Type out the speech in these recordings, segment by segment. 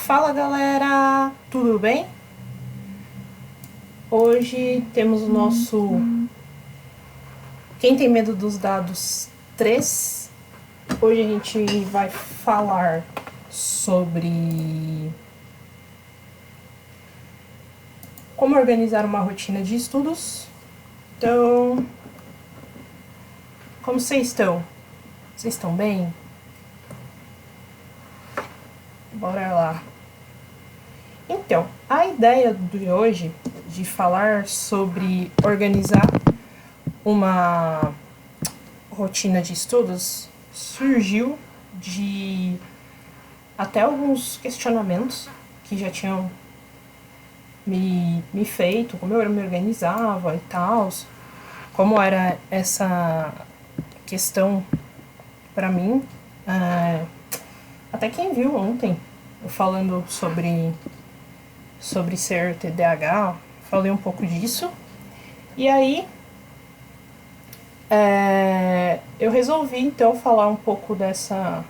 Fala galera, tudo bem? Hoje temos o nosso Quem tem medo dos dados 3. Hoje a gente vai falar sobre como organizar uma rotina de estudos. Então, como vocês estão? Vocês estão bem? Bora lá. Então, a ideia de hoje de falar sobre organizar uma rotina de estudos surgiu de até alguns questionamentos que já tinham me feito, como eu me organizava e tal, como era essa questão para mim. Até quem viu ontem eu falando sobre ser TDAH, falei um pouco disso. E aí eu resolvi então falar um pouco dessa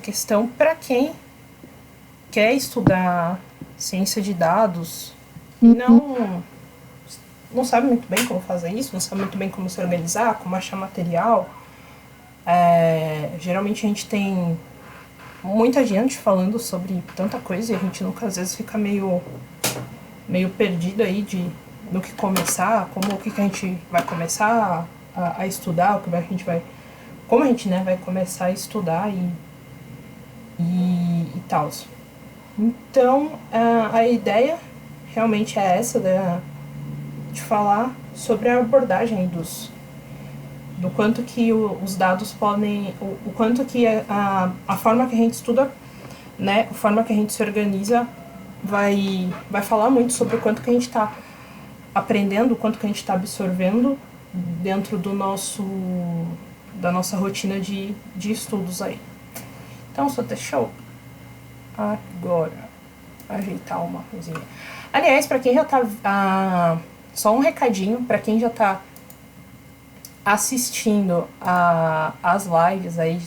questão para quem quer estudar ciência de dados e não sabe muito bem como fazer isso, não sabe muito bem como se organizar, como achar material. Geralmente a gente tem muita gente falando sobre tanta coisa e a gente nunca às vezes fica meio perdido aí no que começar, o que a gente vai começar a estudar, como a gente vai começar a estudar e tal. Então, a ideia realmente é essa, de falar sobre a abordagem do quanto que os dados podem, o quanto que a forma que a gente estuda, né, a forma que a gente se organiza vai falar muito sobre o quanto que a gente está aprendendo, o quanto que a gente está absorvendo dentro da nossa rotina de estudos aí. Então, só deixa eu agora ajeitar uma coisinha. Aliás, para quem já tá... só um recadinho, para quem já tá assistindo as lives aí,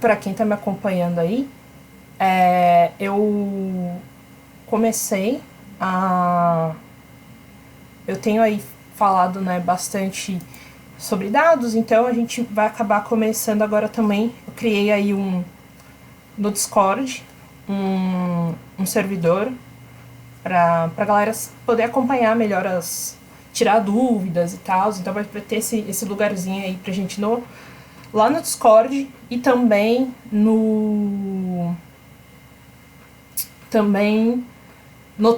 para quem tá me acompanhando aí, eu comecei eu tenho aí falado, né, bastante sobre dados, então a gente vai acabar começando agora também. Eu criei aí no Discord um servidor para galera poder acompanhar melhor, tirar dúvidas e tal. Então vai ter esse lugarzinho aí pra gente lá no Discord e também no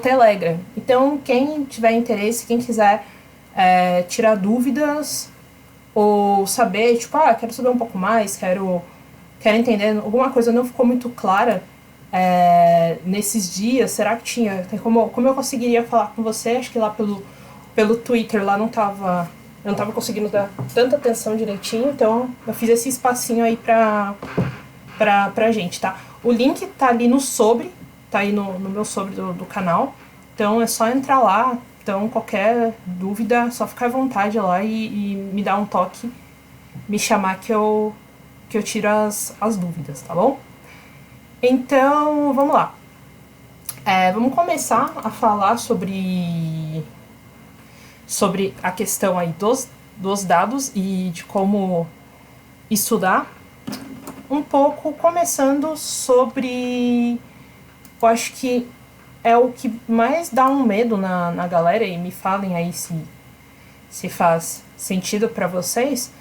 Telegram. Então quem tiver interesse, quem quiser tirar dúvidas ou saber, tipo, quero saber um pouco mais, quero entender, alguma coisa não ficou muito clara nesses dias, será que tinha, como eu conseguiria falar com você? Acho que lá pelo Twitter lá eu não tava conseguindo dar tanta atenção direitinho, então eu fiz esse espacinho aí pra gente, tá? O link tá ali tá aí no meu sobre do canal, então é só entrar lá. Então, qualquer dúvida, só ficar à vontade lá e me dar um toque, me chamar que eu tiro as dúvidas, tá bom? Então, vamos lá. Vamos começar a falar sobre a questão aí dos dados e de como estudar. Um pouco começando sobre... Eu acho que é o que mais dá um medo na galera, e me falem aí se faz sentido para vocês,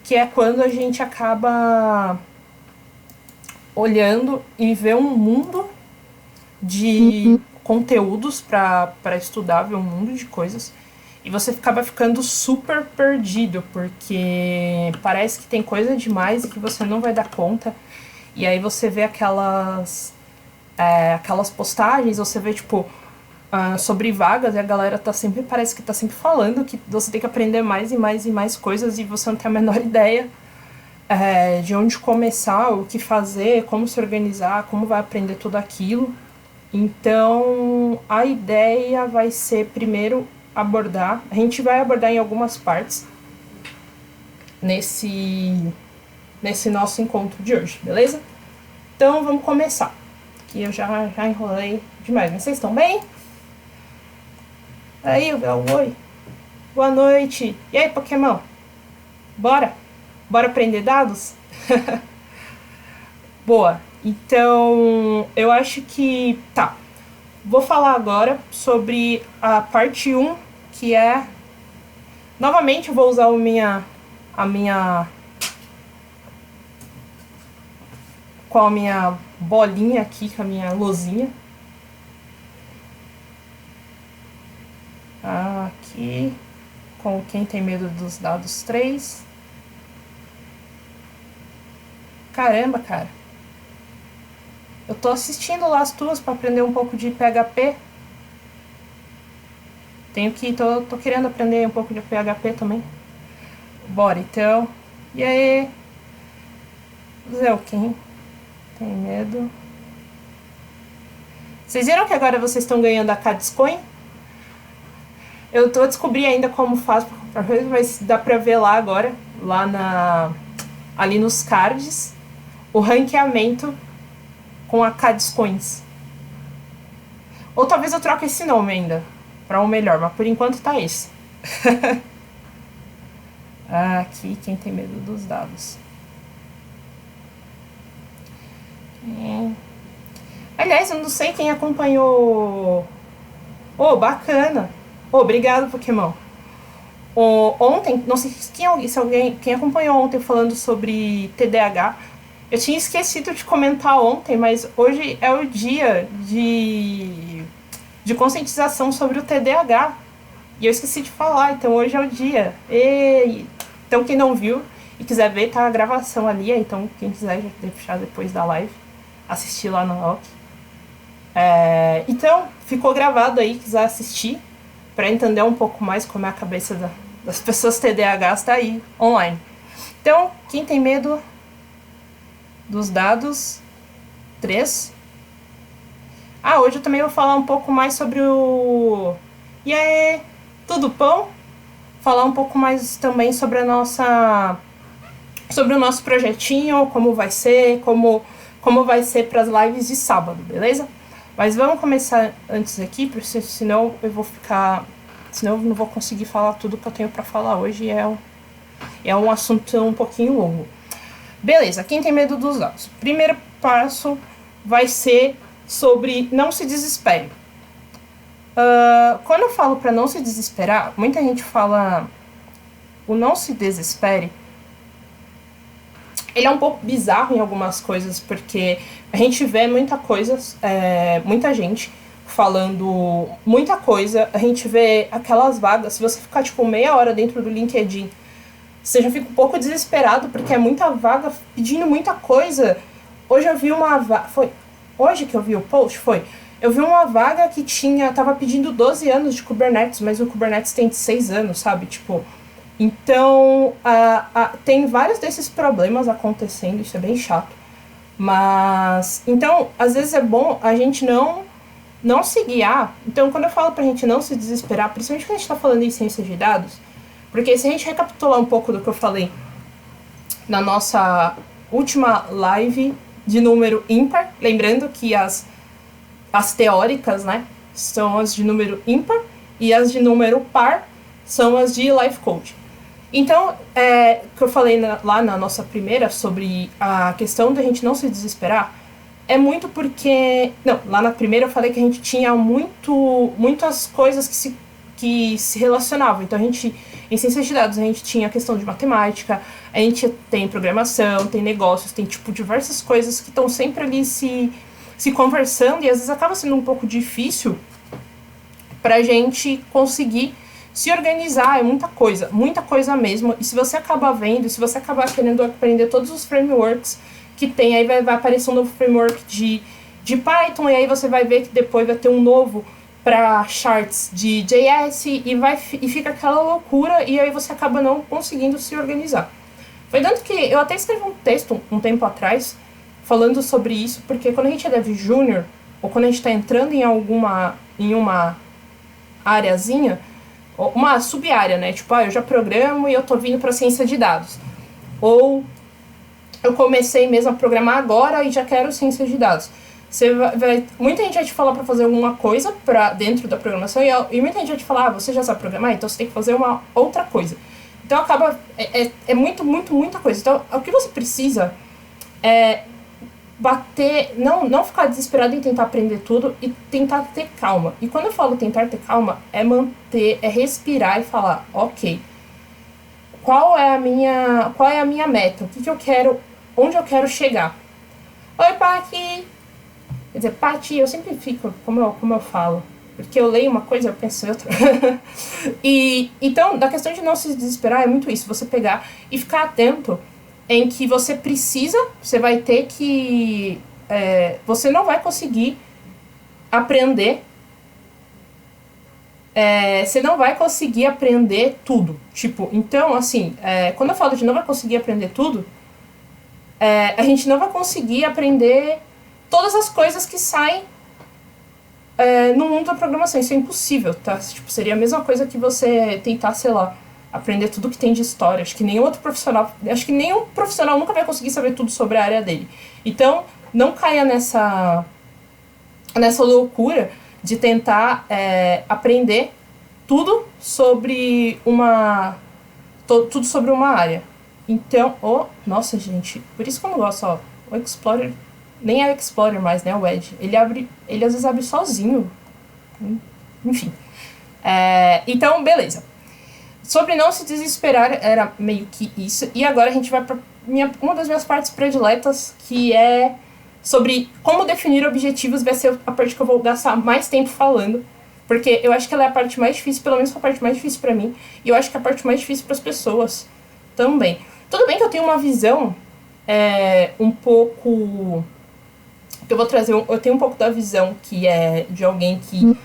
que é quando a gente acaba olhando e vê um mundo de conteúdos para estudar, ver um mundo de coisas, e você acaba ficando super perdido, porque parece que tem coisa demais e que você não vai dar conta, e aí você vê aquelas postagens, você vê, tipo, sobre vagas, e a galera parece que tá sempre falando que você tem que aprender mais e mais e mais coisas, e você não tem a menor ideia de onde começar, o que fazer, como se organizar, como vai aprender tudo aquilo. Então, a ideia vai ser, primeiro, a gente vai abordar em algumas partes nesse nesse nosso encontro de hoje, beleza? Então vamos começar, que eu já enrolei demais, mas vocês estão bem? Aí, oi, boa noite, e aí, Pokémon? Bora aprender dados? Boa, então eu acho que, tá, vou falar agora sobre a parte 1, que é, novamente eu vou usar com a minha bolinha aqui, com a minha luzinha. Aqui, com quem tem medo dos dados 3. Caramba, cara. Eu tô assistindo lá as tuas pra aprender um pouco de PHP. Tô querendo aprender um pouco de PHP também. Bora, então. E aí? Zé, quem tem medo? Vocês viram que agora vocês estão ganhando a Cadiscoin? Eu tô descobrindo ainda como faz pra comprar coisa, mas dá pra ver lá agora, ali nos cards, o ranqueamento com a Cadiscoins. Ou talvez eu troque esse nome ainda pra um melhor, mas por enquanto tá esse. Aqui, quem tem medo dos dados. Aliás, eu não sei quem acompanhou. Oh, bacana. Oh, obrigado, Pokémon. Ontem, não sei quem acompanhou ontem falando sobre TDAH. Eu tinha esquecido de comentar ontem, mas hoje é o dia de conscientização sobre o TDAH. E eu esqueci de falar, então hoje é o dia. Então quem não viu e quiser ver, tá a gravação ali. Então quem quiser já deixar depois da live, assistir lá no rock. Então, ficou gravado aí, quiser assistir, para entender um pouco mais como é a cabeça das pessoas TDAHs, tá aí, online. Então, quem tem medo dos dados 3. Hoje eu também vou falar um pouco mais sobre o... E aí, tudo bom? Falar um pouco mais também sobre sobre o nosso projetinho, como vai ser, como vai ser para as lives de sábado, beleza? Mas vamos começar antes aqui, porque senão eu vou ficar... Senão eu não vou conseguir falar tudo que eu tenho para falar hoje, é um assunto um pouquinho longo. Beleza, quem tem medo dos dados? Primeiro passo vai ser sobre não se desespere. Quando eu falo para não se desesperar, muita gente fala o não se desespere. Ele é um pouco bizarro em algumas coisas, porque a gente vê muita gente falando muita coisa, a gente vê aquelas vagas, se você ficar tipo meia hora dentro do LinkedIn, você já fica um pouco desesperado, porque é muita vaga pedindo muita coisa. Hoje eu vi uma vaga, hoje que eu vi o post, eu vi uma vaga que tava pedindo 12 anos de Kubernetes, mas o Kubernetes tem 6 anos, sabe, tipo... Então, tem vários desses problemas acontecendo, isso é bem chato. Mas, então, às vezes é bom a gente não se guiar. Então, quando eu falo pra gente não se desesperar, principalmente quando a gente tá falando em ciência de dados, porque se a gente recapitular um pouco do que eu falei na nossa última live de número ímpar, lembrando que as teóricas, né, são as de número ímpar e as de número par são as de Life Code. Então, que eu falei lá na nossa primeira sobre a questão da gente não se desesperar, é muito porque... Não, lá na primeira eu falei que a gente tinha muitas coisas que se relacionavam. Então, em ciências de dados, a gente tinha a questão de matemática, a gente tem programação, tem negócios, tem, tipo, diversas coisas que estão sempre ali se conversando, e às vezes acaba sendo um pouco difícil pra gente conseguir se organizar. É muita coisa mesmo. E se você acabar vendo, se você acabar querendo aprender todos os frameworks que tem, aí vai aparecer um novo framework de Python, e aí você vai ver que depois vai ter um novo para charts de JS, e fica aquela loucura, e aí você acaba não conseguindo se organizar. Foi tanto que eu até escrevi um texto um tempo atrás falando sobre isso, porque quando a gente é dev júnior, ou quando a gente está entrando em uma areazinha, uma sub-área, né? Tipo, eu já programo e eu tô vindo para ciência de dados. Ou eu comecei mesmo a programar agora e já quero ciência de dados. Muita gente vai te falar para fazer alguma coisa dentro da programação e muita gente vai te falar, você já sabe programar, então você tem que fazer uma outra coisa. Então acaba, muita coisa. Então o que você precisa é não ficar desesperado em tentar aprender tudo e tentar ter calma. E quando eu falo tentar ter calma, é respirar e falar, ok, qual é a minha meta? O que eu quero, onde eu quero chegar? Oi, Paty! Quer dizer, Paty, eu sempre fico, como eu falo, porque eu leio uma coisa e eu penso em outra. Então, da questão de não se desesperar, é muito isso, você pegar e ficar atento em que você vai ter que... você não vai conseguir aprender... você não vai conseguir aprender tudo. Tipo, então, assim, quando eu falo de não vai conseguir aprender tudo, a gente não vai conseguir aprender todas as coisas que saem no mundo da programação. Isso é impossível, tá? Tipo, seria a mesma coisa que você tentar, sei lá, aprender tudo que tem de história. Acho que nenhum profissional nunca vai conseguir saber tudo sobre a área dele. Então, não caia nessa loucura de tentar aprender tudo sobre uma área. Então, nossa, gente, por isso que eu não gosto, o Explorer, nem é o Explorer mais, né, o Edge, ele às vezes abre sozinho, enfim. Então, beleza. Sobre não se desesperar, era meio que isso, e agora a gente vai para uma das minhas partes prediletas, que é sobre como definir objetivos. Vai ser a parte que eu vou gastar mais tempo falando, porque eu acho que ela é a parte mais difícil, pelo menos foi a parte mais difícil pra mim, e eu acho que é a parte mais difícil para as pessoas também. Tudo bem que eu tenho uma visão um pouco... Eu vou trazer eu tenho um pouco da visão que é de alguém que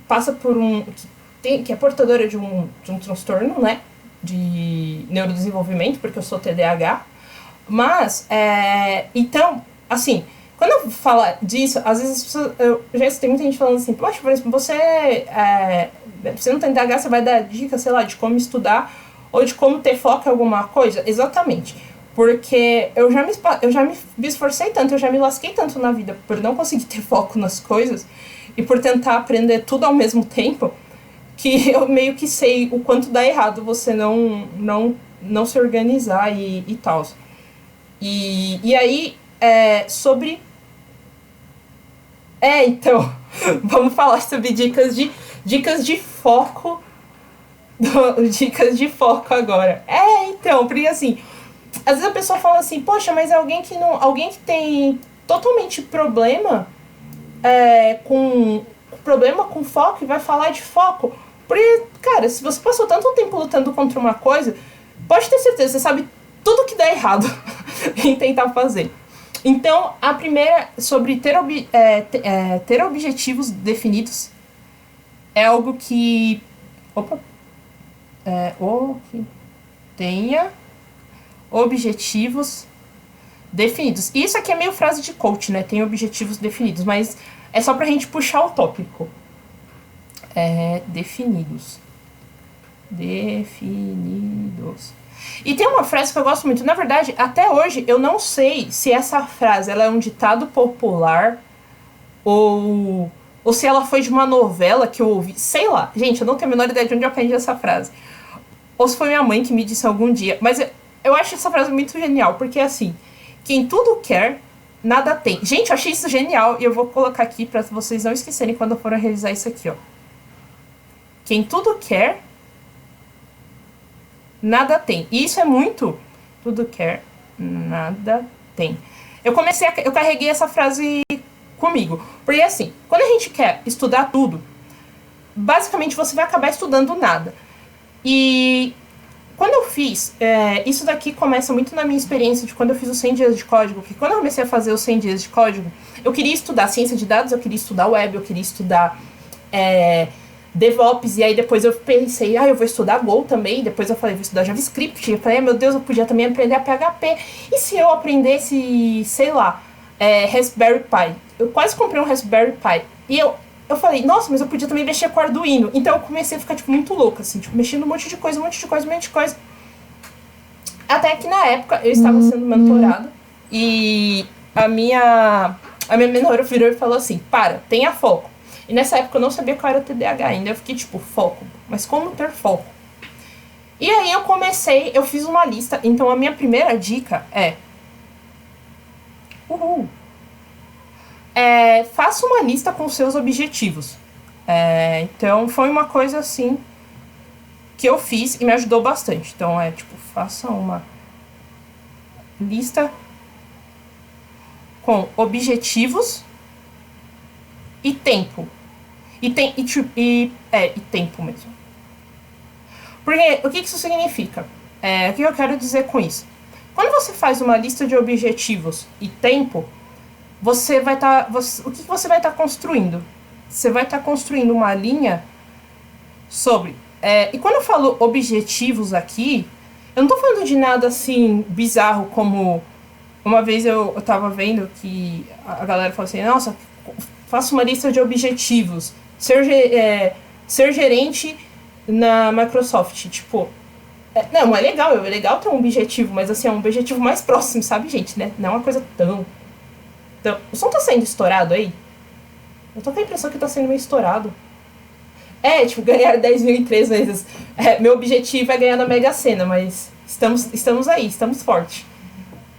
passa por que é portadora de um transtorno, né, de neurodesenvolvimento, porque eu sou TDAH, mas, então, assim, quando eu falo disso, às vezes as pessoas, eu já escutei muita gente falando assim, poxa, por exemplo, você não tem TDAH, você vai dar dicas, sei lá, de como estudar ou de como ter foco em alguma coisa? Exatamente. Porque eu já me esforcei tanto, eu já me lasquei tanto na vida por não conseguir ter foco nas coisas e por tentar aprender tudo ao mesmo tempo, que eu meio que sei o quanto dá errado você não se organizar e tal. E aí, sobre... então, vamos falar sobre dicas de foco. Dicas de foco agora. Então, porque assim, às vezes a pessoa fala assim, poxa, mas alguém que tem totalmente problema com foco e vai falar de foco. Porque, cara, se você passou tanto tempo lutando contra uma coisa, pode ter certeza, você sabe tudo que dá errado em tentar fazer. Então, a primeira, sobre ter objetivos definidos, é algo que... que tenha objetivos definidos. E isso aqui é meio frase de coach, né? Tem objetivos definidos, mas é só pra gente puxar o tópico. Definidos. E tem uma frase que eu gosto muito. Na verdade, até hoje, eu não sei se essa frase ela é um ditado popular ou se ela foi de uma novela que eu ouvi. Sei lá. Gente, eu não tenho a menor ideia de onde eu aprendi essa frase. Ou se foi minha mãe que me disse algum dia. Mas eu acho essa frase muito genial, porque é assim, quem tudo quer, nada tem. Gente, eu achei isso genial e eu vou colocar aqui pra vocês não esquecerem quando eu for realizar isso aqui, ó. Quem tudo quer, nada tem. E isso é muito... Tudo quer, nada tem. Eu carreguei essa frase comigo. Porque assim, quando a gente quer estudar tudo, basicamente você vai acabar estudando nada. E quando eu fiz... isso daqui começa muito na minha experiência de quando eu fiz os 100 dias de código. Porque quando eu comecei a fazer os 100 dias de código, eu queria estudar ciência de dados, eu queria estudar web, eu queria estudar... DevOps, e aí depois eu pensei, eu vou estudar Go também, depois eu falei, vou estudar JavaScript, eu falei, meu Deus, eu podia também aprender a PHP, e se eu aprendesse, sei lá, Raspberry Pi? Eu quase comprei um Raspberry Pi, e eu falei, nossa, mas eu podia também mexer com Arduino, então eu comecei a ficar, tipo, muito louca, assim, tipo, mexendo um monte de coisa, Até que na época eu estava sendo mentorada e a minha mentora virou e falou assim, tenha foco. E nessa época eu não sabia qual era o TDAH ainda, eu fiquei tipo, foco, mas como ter foco? E aí eu fiz uma lista, então a minha primeira dica faça uma lista com seus objetivos. Então foi uma coisa assim que eu fiz e me ajudou bastante. Então faça uma lista com objetivos e tempo. E tempo mesmo. Porque o que isso significa? O que eu quero dizer com isso? Quando você faz uma lista de objetivos e tempo, você vai estar. O que você vai estar construindo? Você vai estar construindo uma linha sobre. E quando eu falo objetivos aqui, eu não tô falando de nada assim bizarro como. Uma vez eu tava vendo que a galera falou assim, nossa, faça uma lista de objetivos. Ser gerente na Microsoft, tipo... Não, é legal ter um objetivo, mas assim, é um objetivo mais próximo, sabe, gente, né? Não é uma coisa tão... O som tá sendo estourado aí? Eu tô com a impressão que tá sendo meio estourado. Ganhar 10 mil em 3 meses. Meu objetivo é ganhar na Mega Sena, mas estamos aí, estamos fortes.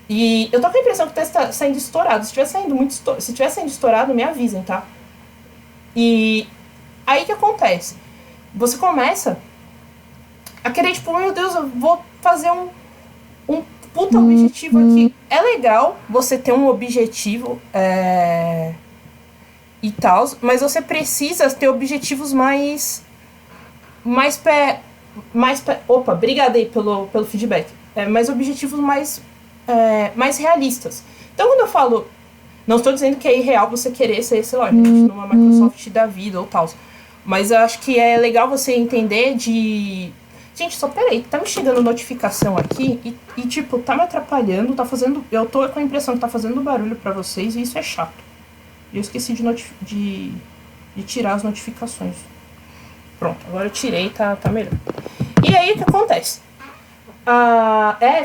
E eu tô com a impressão que tá saindo estourado. Se tiver saindo estourado, me avisem, tá? E aí o que acontece? Você começa a querer, tipo, meu Deus, eu vou fazer um puta objetivo aqui. É legal você ter um objetivo e tal, mas você precisa ter objetivos mais opa, obrigada aí pelo feedback. Mais objetivos mais realistas. Então, quando eu falo... Não estou dizendo que é irreal você querer ser, sei lá, gente, numa Microsoft da vida ou tal. Mas eu acho que é legal você entender de... Gente, só peraí, tá me chegando notificação aqui e tipo, tá me atrapalhando, tá fazendo... Eu tô com a impressão que tá fazendo barulho pra vocês e isso é chato. E eu esqueci de tirar as notificações. Pronto, agora eu tirei, tá melhor. E aí, o que acontece?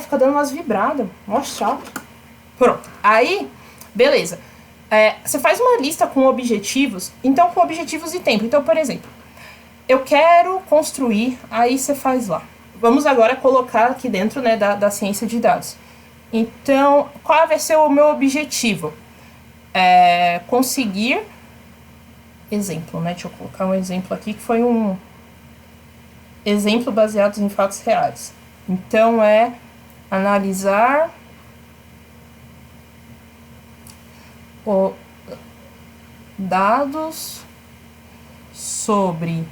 Fica dando umas vibradas, mó chato. Pronto, aí, beleza. Você faz uma lista com objetivos, então com objetivos e tempo. Então, por exemplo, eu quero construir, aí você faz lá. Vamos agora colocar aqui dentro, né, da ciência de dados. Então, qual vai ser o meu objetivo? Conseguir... Exemplo, né? Deixa eu colocar um exemplo aqui que foi um exemplo baseado em fatos reais. Então, analisar dados sobre,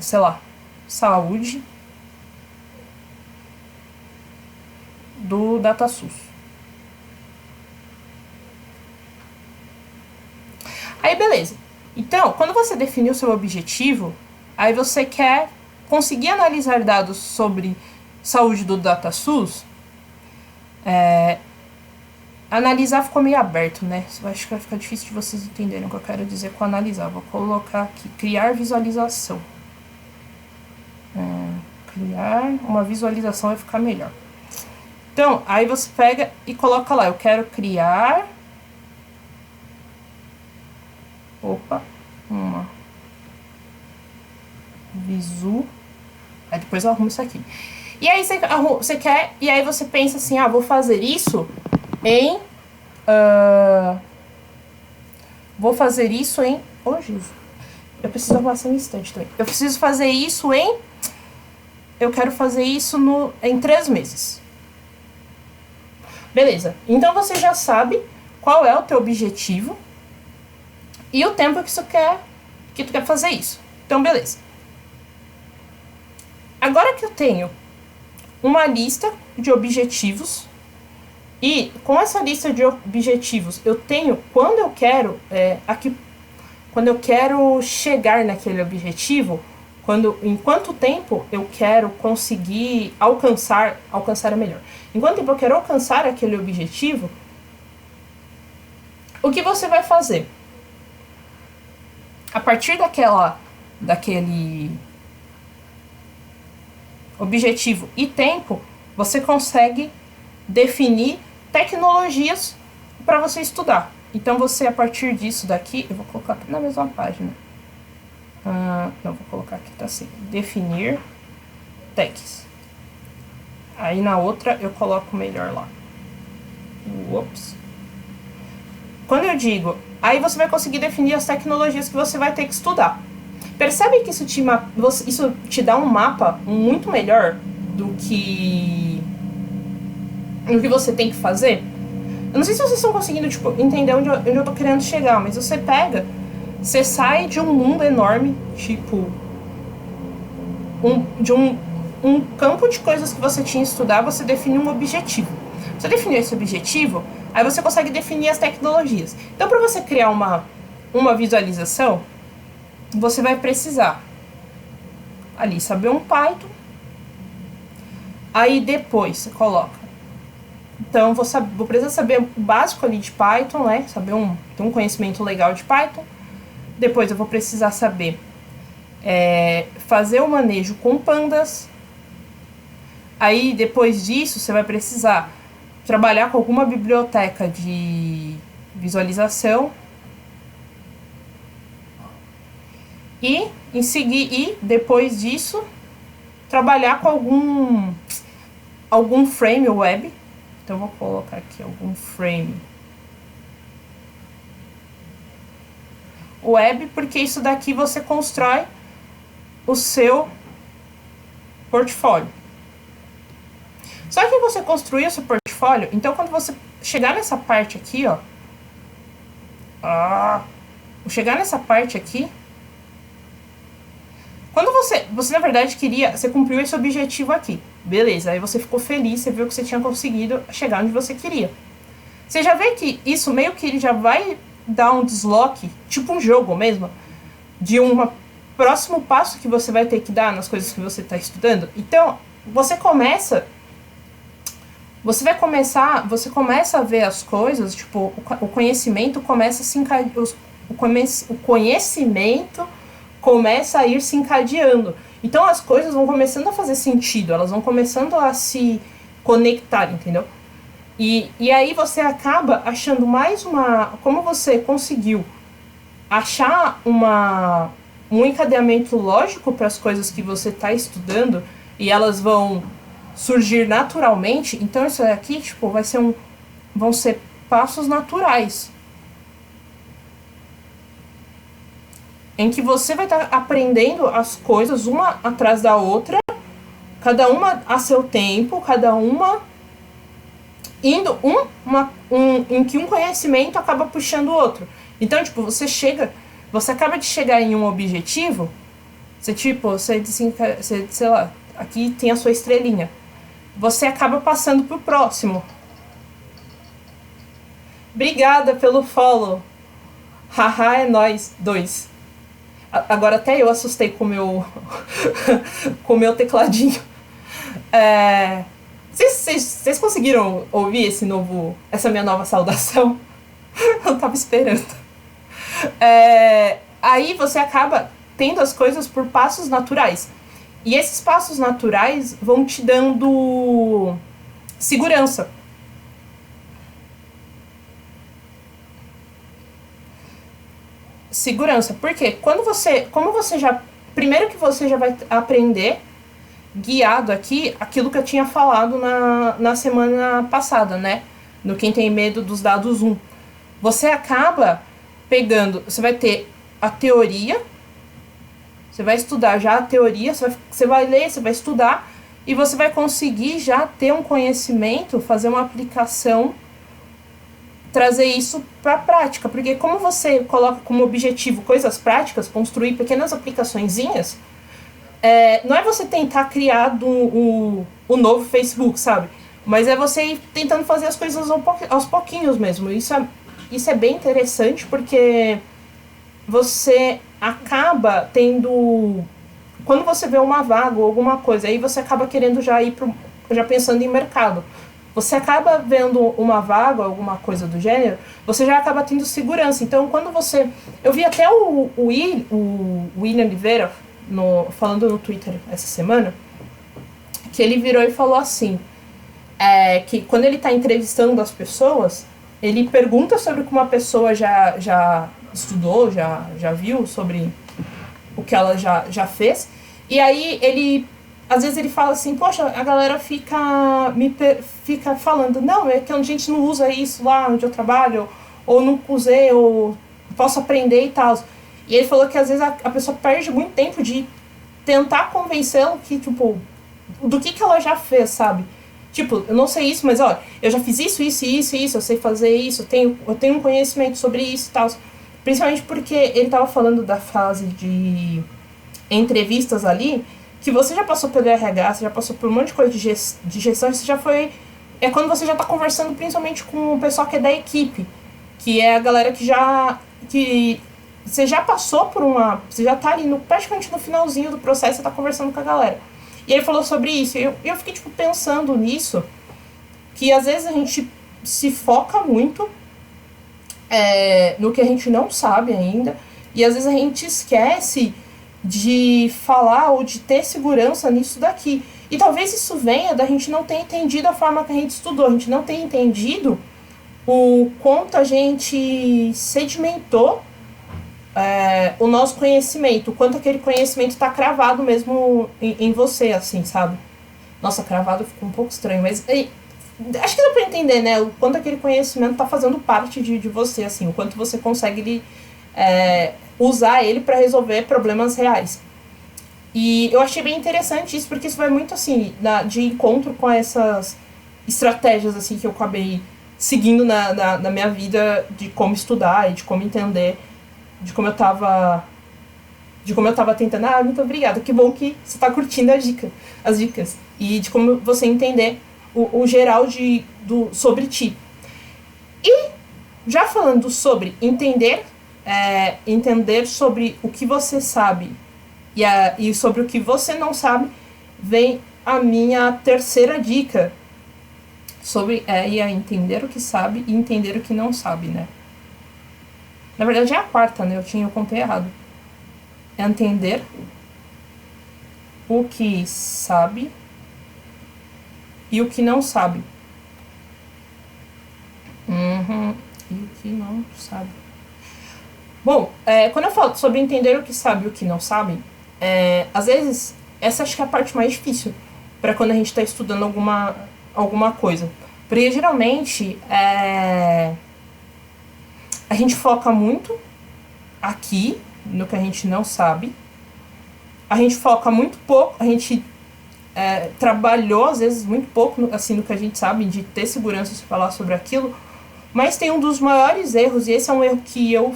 sei lá, saúde do DataSUS. Aí, beleza. Então, quando você definiu o seu objetivo, aí você quer conseguir analisar dados sobre saúde do DataSUS. Analisar ficou meio aberto, né? Acho que vai ficar difícil de vocês entenderem o que eu quero dizer com analisar. Vou colocar aqui, criar visualização. Criar uma visualização vai ficar melhor. Então, aí você pega e coloca lá, eu quero criar... uma visu... Aí depois eu arrumo isso aqui. E aí você quer... E aí você pensa assim, vou fazer isso em... vou fazer isso em... Jesus. Eu preciso avançar um instante também. Eu preciso fazer isso em... Eu quero fazer isso em 3 meses. Beleza. Então você já sabe qual é o teu objetivo e o tempo que tu quer fazer isso. Então, beleza. Agora que eu tenho uma lista de objetivos e com essa lista de objetivos eu tenho quando eu quero quando eu quero chegar naquele objetivo, em quanto tempo eu quero conseguir alcançar é melhor. Em quanto tempo eu quero alcançar aquele objetivo, o que você vai fazer? A partir daquele objetivo e tempo, você consegue definir tecnologias para você estudar. Então você, a partir disso daqui, eu vou colocar na mesma página. Não, vou colocar aqui, tá assim, definir techs. Aí na outra eu coloco melhor lá. Ups. Quando eu digo, aí você vai conseguir definir as tecnologias que você vai ter que estudar. Percebe que isso te dá um mapa muito melhor do que você tem que fazer? Eu não sei se vocês estão conseguindo entender onde eu tô querendo chegar, mas você sai de um mundo enorme, de um campo de coisas que você tinha que estudar, você define um objetivo. Você definiu esse objetivo, aí você consegue definir as tecnologias. Então, para você criar uma visualização, você vai precisar ali saber um Python. Aí depois você coloca. Então, vou precisar saber o básico ali de Python, né? Ter um conhecimento legal de Python. Depois eu vou precisar saber fazer o manejo com pandas. Aí, depois disso, você vai precisar trabalhar com alguma biblioteca de visualização. E depois disso, trabalhar com algum frame web. Então, eu vou colocar aqui algum frame web, porque isso daqui você constrói o seu portfólio. Só que você construir o seu portfólio, então quando você chegar nessa parte aqui, ó. Chegar nessa parte aqui. Quando você na verdade você cumpriu esse objetivo aqui. Beleza, aí você ficou feliz, você viu que você tinha conseguido chegar onde você queria. Você já vê que isso meio que ele já vai dar um desloque, tipo um jogo mesmo, de um próximo passo que você vai ter que dar nas coisas que você está estudando. Então, você começa a ver as coisas, tipo, o conhecimento começa a se encadear, o conhecimento começa a ir se encadeando. Então as coisas vão começando a fazer sentido, elas vão começando a se conectar, entendeu? E aí você acaba achando como você conseguiu achar um encadeamento lógico para as coisas que você está estudando e elas vão surgir naturalmente. Então isso aqui, tipo, vão ser passos naturais em que você vai estar aprendendo as coisas uma atrás da outra, cada uma a seu tempo, cada uma indo em que um conhecimento acaba puxando o outro. Então, tipo, você acaba de chegar em um objetivo, você sei lá, aqui tem a sua estrelinha. Você acaba passando pro próximo. Obrigada pelo follow. Haha, é nóis. 2. Agora até eu assustei com o meu tecladinho. Vocês conseguiram ouvir essa minha nova saudação? Eu tava esperando. Aí você acaba tendo as coisas por passos naturais. E esses passos naturais vão te dando segurança. Segurança, porque primeiro que você já vai aprender, guiado aqui, aquilo que eu tinha falado na semana passada, né? No Quem Tem Medo dos Dados 1. Você acaba você vai ter a teoria, você vai estudar já a teoria, você vai ler, você vai estudar, e você vai conseguir já ter um conhecimento, fazer uma aplicação, trazer isso para a prática, porque como você coloca como objetivo coisas práticas, construir pequenas aplicaçõezinhas, não é você tentar criar o novo Facebook, sabe? Mas é você ir tentando fazer as coisas aos pouquinhos mesmo. Isso é bem interessante, porque você acaba tendo... Quando você vê uma vaga ou alguma coisa, aí você acaba querendo já pensando em mercado. Você acaba vendo uma vaga, alguma coisa do gênero, você já acaba tendo segurança. Então, quando você... Eu vi até o William Oliveira falando no Twitter essa semana, que ele virou e falou assim, que quando ele está entrevistando as pessoas, ele pergunta sobre o que uma pessoa já estudou, já viu, sobre o que ela já fez. E aí ele, às vezes ele fala assim, poxa, a galera fica falando, não, é que a gente não usa isso lá onde eu trabalho, ou nunca usei, ou posso aprender e tal. E ele falou que às vezes a pessoa perde muito tempo de tentar convencê-lo que, tipo, do que ela já fez, sabe? Tipo, eu não sei isso, mas ó, eu já fiz isso, eu sei fazer isso, eu tenho um conhecimento sobre isso e tal. Principalmente porque ele tava falando da fase de entrevistas ali, que você já passou pelo RH, você já passou por um monte de coisa de gestão, você já foi. É quando você já tá conversando principalmente com o pessoal que é da equipe, que é a galera que você já passou por uma. Você já tá ali praticamente no finalzinho do processo, você tá conversando com a galera. E ele falou sobre isso. E eu fiquei, tipo, pensando nisso, que às vezes a gente se foca muito no que a gente não sabe ainda, e às vezes a gente esquece de falar ou de ter segurança nisso daqui. E talvez isso venha da gente não ter entendido a forma que a gente estudou, a gente não ter entendido o quanto a gente sedimentou o nosso conhecimento, o quanto aquele conhecimento está cravado mesmo em você, assim, sabe? Nossa, cravado ficou um pouco estranho, mas acho que dá pra entender, né? O quanto aquele conhecimento tá fazendo parte de você, assim, o quanto você consegue usar ele para resolver problemas reais. E eu achei bem interessante isso, porque isso vai muito, assim, de encontro com essas estratégias, assim, que eu acabei seguindo na minha vida de como estudar e de como entender, de como eu tava tentando. Ah, muito obrigada, que bom que você tá curtindo as dicas. E de como você entender o geral sobre ti. E já falando sobre entender sobre o que você sabe e sobre o que você não sabe, vem a minha terceira dica sobre entender o que sabe e entender o que não sabe, né? Na verdade é a quarta, né? Eu contei errado. É entender o que sabe e o que não sabe. E o que não sabe. Bom, quando eu falo sobre entender o que sabe e o que não sabe, às vezes, essa acho que é a parte mais difícil para quando a gente está estudando alguma coisa. Porque geralmente a gente foca muito aqui no que a gente não sabe. A gente foca muito pouco, a gente trabalhou às vezes muito pouco assim, no que a gente sabe, de ter segurança de falar sobre aquilo. Mas tem um dos maiores erros, e esse é um erro que eu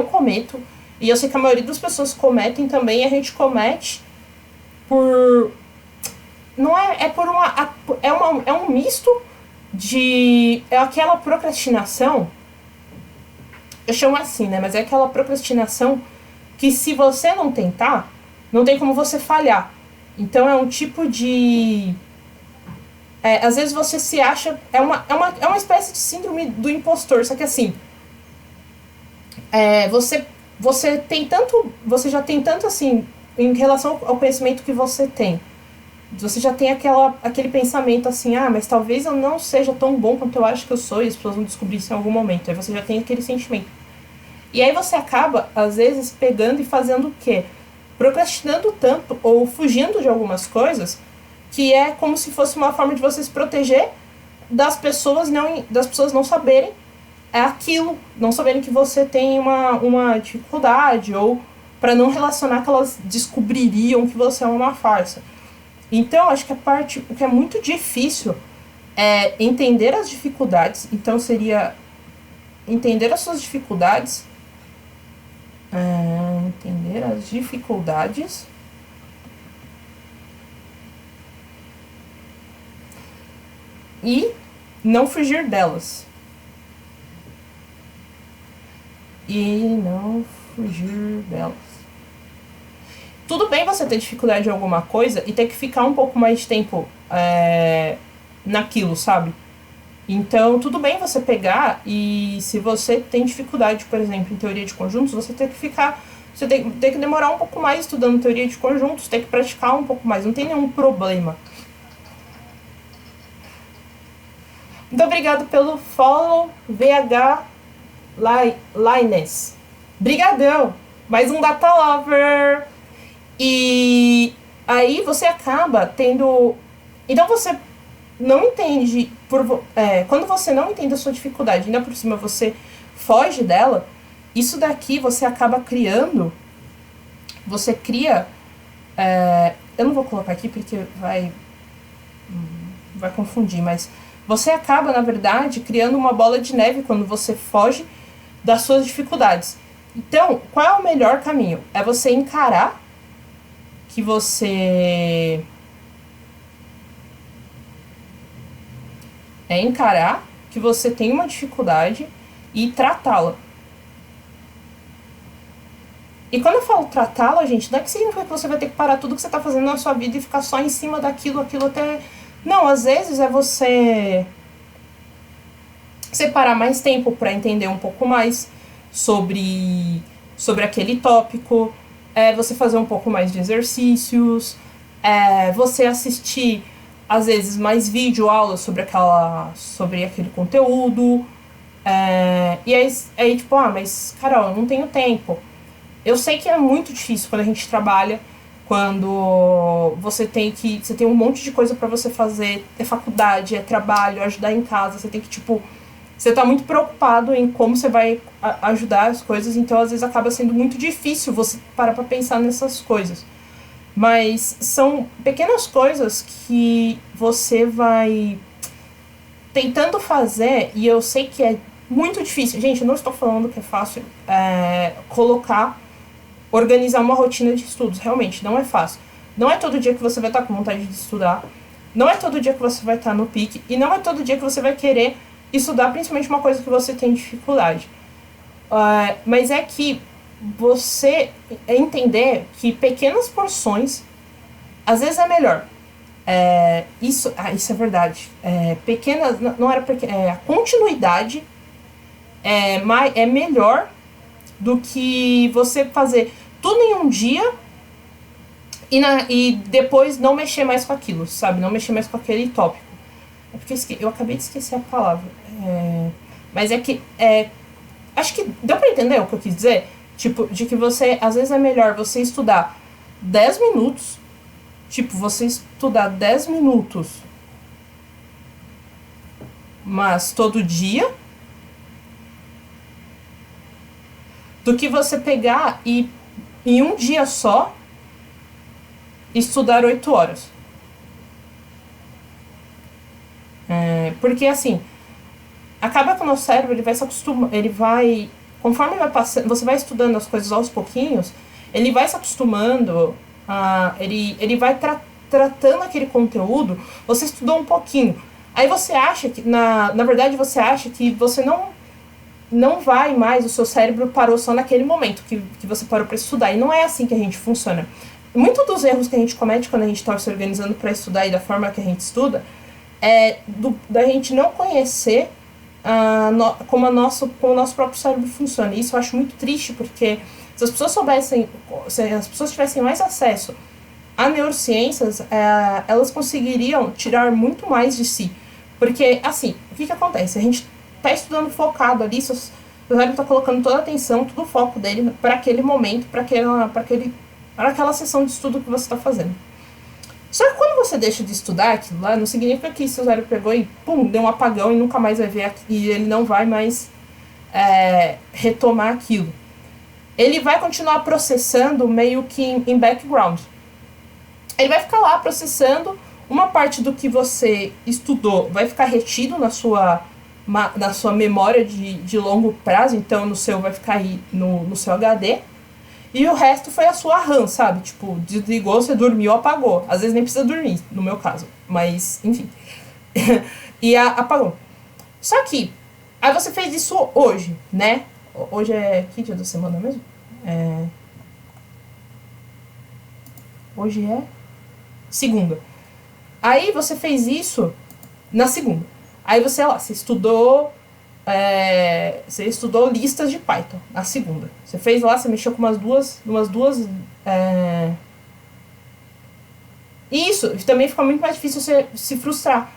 cometo, e eu sei que a maioria das pessoas cometem também, e a gente comete por... Não é por uma... É um misto de... É aquela procrastinação, eu chamo assim, né? Mas é aquela procrastinação que se você não tentar, não tem como você falhar. Então é um tipo de... às vezes você se acha... É uma espécie de síndrome do impostor, só que assim... Você tem tanto... Você já tem tanto, assim... Em relação ao conhecimento que você tem. Você já tem aquele pensamento assim... Ah, mas talvez eu não seja tão bom quanto eu acho que eu sou... E as pessoas vão descobrir isso em algum momento. Aí você já tem aquele sentimento. E aí você acaba, às vezes, pegando e fazendo o quê? Procrastinando tanto ou fugindo de algumas coisas... Que é como se fosse uma forma de você se proteger das pessoas não saberem aquilo, não saberem que você tem uma dificuldade, ou para não relacionar que elas descobririam que você é uma farsa. Então, acho que o que é muito difícil é entender as dificuldades. Então, seria entender as suas dificuldades, entender as dificuldades e não fugir delas. Tudo bem você ter dificuldade em alguma coisa e ter que ficar um pouco mais de tempo naquilo, sabe? Então, tudo bem você pegar e se você tem dificuldade, por exemplo, em teoria de conjuntos, você tem que ficar... Você tem que demorar um pouco mais estudando teoria de conjuntos, tem que praticar um pouco mais, não tem nenhum problema. Muito obrigado pelo follow, VH Lines. Brigadão! Mais um Data Lover! E aí você acaba tendo... Então você não entende... quando você não entende a sua dificuldade, ainda por cima você foge dela, isso daqui você acaba criando... Você cria... eu não vou colocar aqui porque vai confundir, mas você acaba, na verdade, criando uma bola de neve quando você foge das suas dificuldades. Então, qual é o melhor caminho? É você encarar que você... tem uma dificuldade e tratá-la. E quando eu falo tratá-la, gente, não é que significa que você vai ter que parar tudo que você tá fazendo na sua vida e ficar só em cima daquilo, aquilo até... Não, às vezes é você separar mais tempo para entender um pouco mais sobre aquele tópico, você fazer um pouco mais de exercícios, você assistir, às vezes, mais vídeo, aulas sobre aquele conteúdo. E aí, tipo, mas, Carol, eu não tenho tempo. Eu sei que é muito difícil quando a gente trabalha, quando você tem um monte de coisa pra você fazer, é faculdade, é trabalho, ajudar em casa, você tem que, tipo, você tá muito preocupado em como você vai ajudar as coisas, então às vezes acaba sendo muito difícil você parar pra pensar nessas coisas. Mas são pequenas coisas que você vai tentando fazer, e eu sei que é muito difícil. Gente, eu não estou falando que é fácil organizar uma rotina de estudos. Realmente, não é fácil. Não é todo dia que você vai estar com vontade de estudar. Não é todo dia que você vai estar no pique. E não é todo dia que você vai querer estudar, principalmente uma coisa que você tem dificuldade. Mas é que você entender que pequenas porções, às vezes é melhor. Isso é verdade. Pequenas, não era pequena, a continuidade é melhor do que você fazer tudo em um dia e depois não mexer mais com aquilo, sabe? Não mexer mais com aquele tópico. É porque eu acabei de esquecer a palavra. Mas é que... acho que deu pra entender o que eu quis dizer? Tipo, de que você... Às vezes é melhor você estudar 10 minutos. Tipo, você estudar 10 minutos, mas todo dia, do que você pegar e em um dia só estudar 8 horas. Porque assim, acaba que o nosso cérebro ele vai se acostumar, conforme vai passando, você vai estudando as coisas aos pouquinhos, ele vai se acostumando, ele vai tratando aquele conteúdo, você estudou um pouquinho. Aí você acha que, na verdade você acha que você não vai mais, o seu cérebro parou só naquele momento que você parou para estudar. E não é assim que a gente funciona. Muitos dos erros que a gente comete quando a gente está se organizando para estudar e da forma que a gente estuda da gente não conhecer como o nosso próprio cérebro funciona. E isso eu acho muito triste, porque se as pessoas soubessem, se as pessoas tivessem mais acesso a neurociências, elas conseguiriam tirar muito mais de si. Porque, assim, o que acontece? A gente tá estudando focado ali, seu cérebro tá colocando toda a atenção, todo o foco dele para aquele momento, para aquela sessão de estudo que você está fazendo. Só que quando você deixa de estudar aquilo lá, não significa que seu cérebro pegou e pum, deu um apagão e nunca mais vai ver e ele não vai mais retomar aquilo. Ele vai continuar processando meio que em background. Ele vai ficar lá processando, uma parte do que você estudou vai ficar retido na sua memória de longo prazo, então no seu vai ficar aí no seu HD, e o resto foi a sua RAM, sabe? Tipo, desligou, você dormiu, apagou. Às vezes nem precisa dormir, no meu caso, mas enfim. E apagou. Só que, aí você fez isso hoje, né? Hoje é que dia da semana mesmo? Hoje é segunda. Aí você fez isso na segunda. Aí você estudou listas de Python na segunda. Você fez lá, você mexeu com umas duas. E isso também fica muito mais difícil você se frustrar.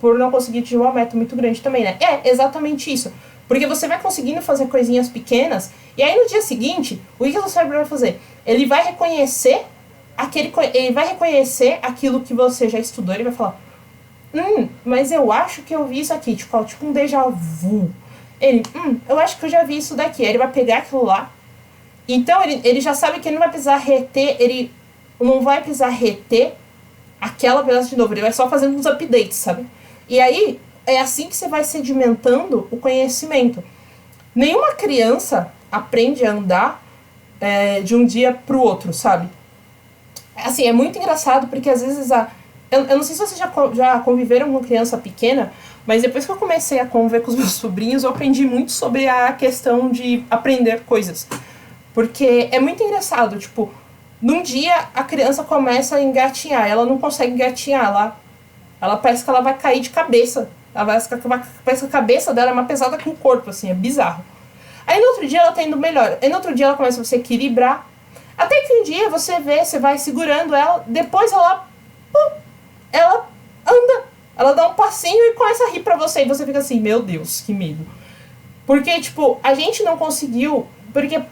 por não conseguir atingir uma meta muito grande também, né? É exatamente isso. Porque você vai conseguindo fazer coisinhas pequenas, e aí no dia seguinte, o que o seu cérebro vai fazer? Ele vai reconhecer aquilo que você já estudou, ele vai falar, mas eu acho que eu vi isso aqui, tipo um déjà vu. Ele, eu acho que eu já vi isso daqui. Aí ele vai pegar aquilo lá. Então ele já sabe que ele não vai precisar reter, ele não vai precisar reter aquela pedaço de novo, ele vai só fazendo uns updates, sabe? E aí é assim que você vai sedimentando o conhecimento. Nenhuma criança aprende a andar de um dia pro outro, sabe? Assim, é muito engraçado porque às vezes eu não sei se vocês já conviveram com criança pequena, mas depois que eu comecei a conviver com os meus sobrinhos, eu aprendi muito sobre a questão de aprender coisas. Porque é muito engraçado, tipo, num dia a criança começa a engatinhar, ela não consegue engatinhar, ela parece que ela vai cair de cabeça. Parece que a cabeça dela é mais pesada que o corpo, assim, é bizarro. Aí no outro dia ela tá indo melhor. Aí no outro dia ela começa a se equilibrar. Até que um dia você vai segurando ela, depois ela anda. Ela dá um passinho e começa a rir pra você. E você fica assim, meu Deus, que medo. Porque, tipo, a gente não conseguiu. Porque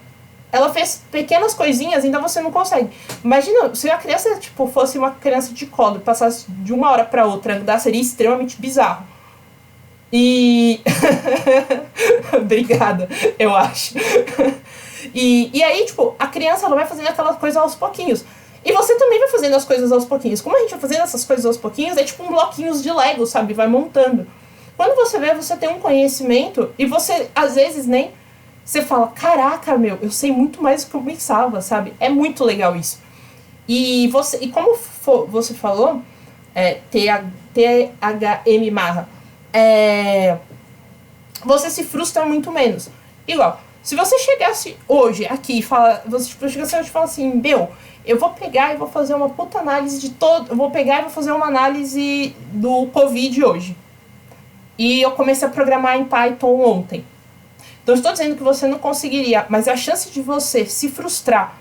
ela fez pequenas coisinhas, ainda você não consegue. Imagina, se a criança, tipo, fosse uma criança de colo e passasse de uma hora pra outra andar, seria extremamente bizarro. E. Obrigada, eu acho. E aí, tipo, a criança ela vai fazendo aquelas coisas aos pouquinhos. E você também vai fazendo as coisas aos pouquinhos. Como a gente vai fazendo essas coisas aos pouquinhos, é tipo um bloquinhos de Lego, sabe? Vai montando. Quando você vê, você tem um conhecimento e você, às vezes, nem... Você fala, caraca, meu, eu sei muito mais do que eu pensava, sabe? É muito legal isso. E como você falou, THM Marra, você se frustra muito menos. Igual, se você chegasse hoje aqui e você chegasse hoje e fala assim, meu, eu vou pegar e vou fazer uma puta análise de todo. Eu vou pegar e vou fazer uma análise do Covid hoje. E eu comecei a programar em Python ontem. Então, estou dizendo que você não conseguiria, mas a chance de você se frustrar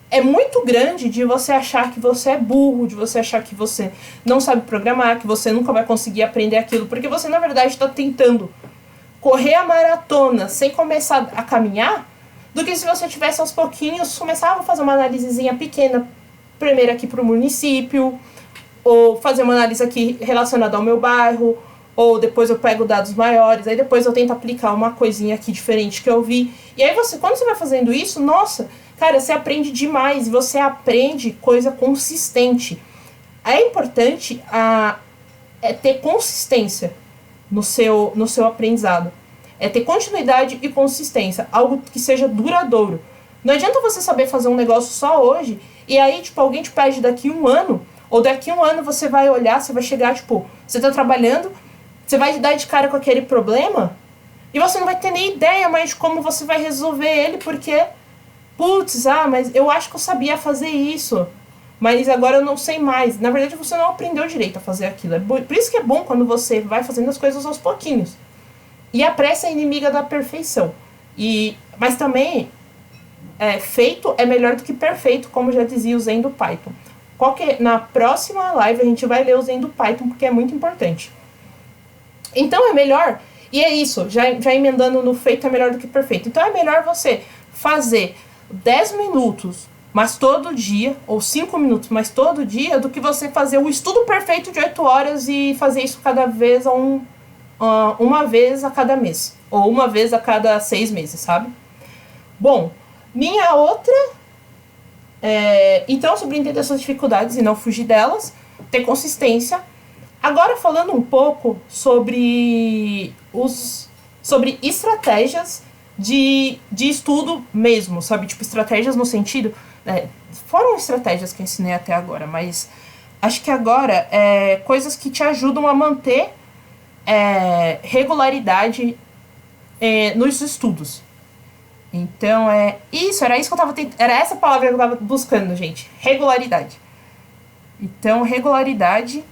é muito grande de você achar que você é burro, de você achar que você não sabe programar, que você nunca vai conseguir aprender aquilo, porque você, na verdade, está tentando correr a maratona sem começar a caminhar, do que se você tivesse aos pouquinhos, começava a fazer uma análisezinha pequena, primeiro aqui para o município, ou fazer uma análise aqui relacionada ao meu bairro, ou depois eu pego dados maiores, aí depois eu tento aplicar uma coisinha aqui diferente que eu vi. E aí quando você vai fazendo isso, nossa, cara, você aprende demais, e você aprende coisa consistente. É importante ter consistência no seu aprendizado. É ter continuidade e consistência, algo que seja duradouro. Não adianta você saber fazer um negócio só hoje, e aí, tipo, alguém te pede daqui 1 ano, ou daqui 1 ano você vai olhar, você vai chegar, tipo, você tá trabalhando, você vai dar de cara com aquele problema, e você não vai ter nem ideia mais de como você vai resolver ele, porque, putz, mas eu acho que eu sabia fazer isso, mas agora eu não sei mais. Na verdade, você não aprendeu direito a fazer aquilo. Por isso que é bom quando você vai fazendo as coisas aos pouquinhos. E a pressa é inimiga da perfeição. Mas também, feito é melhor do que perfeito, como já dizia o Zen do Python. Na próxima live a gente vai ler o Zen do Python, porque é muito importante. Então é melhor, e é isso, já emendando no feito é melhor do que perfeito. Então é melhor você fazer 10 minutos, mas todo dia, ou 5 minutos, mas todo dia, do que você fazer o estudo perfeito de 8 horas e fazer isso cada vez uma vez a cada mês, ou uma vez a cada 6 meses, sabe? Bom, minha outra... então, sobre entender suas dificuldades e não fugir delas, ter consistência. Agora, falando um pouco sobre estratégias de estudo mesmo, sabe? Tipo, estratégias no sentido... foram estratégias que eu ensinei até agora, mas acho que agora coisas que te ajudam a manter regularidade nos estudos. Então, era isso que eu tava tentando... Era essa palavra que eu tava buscando, gente. Regularidade. Então, regularidade...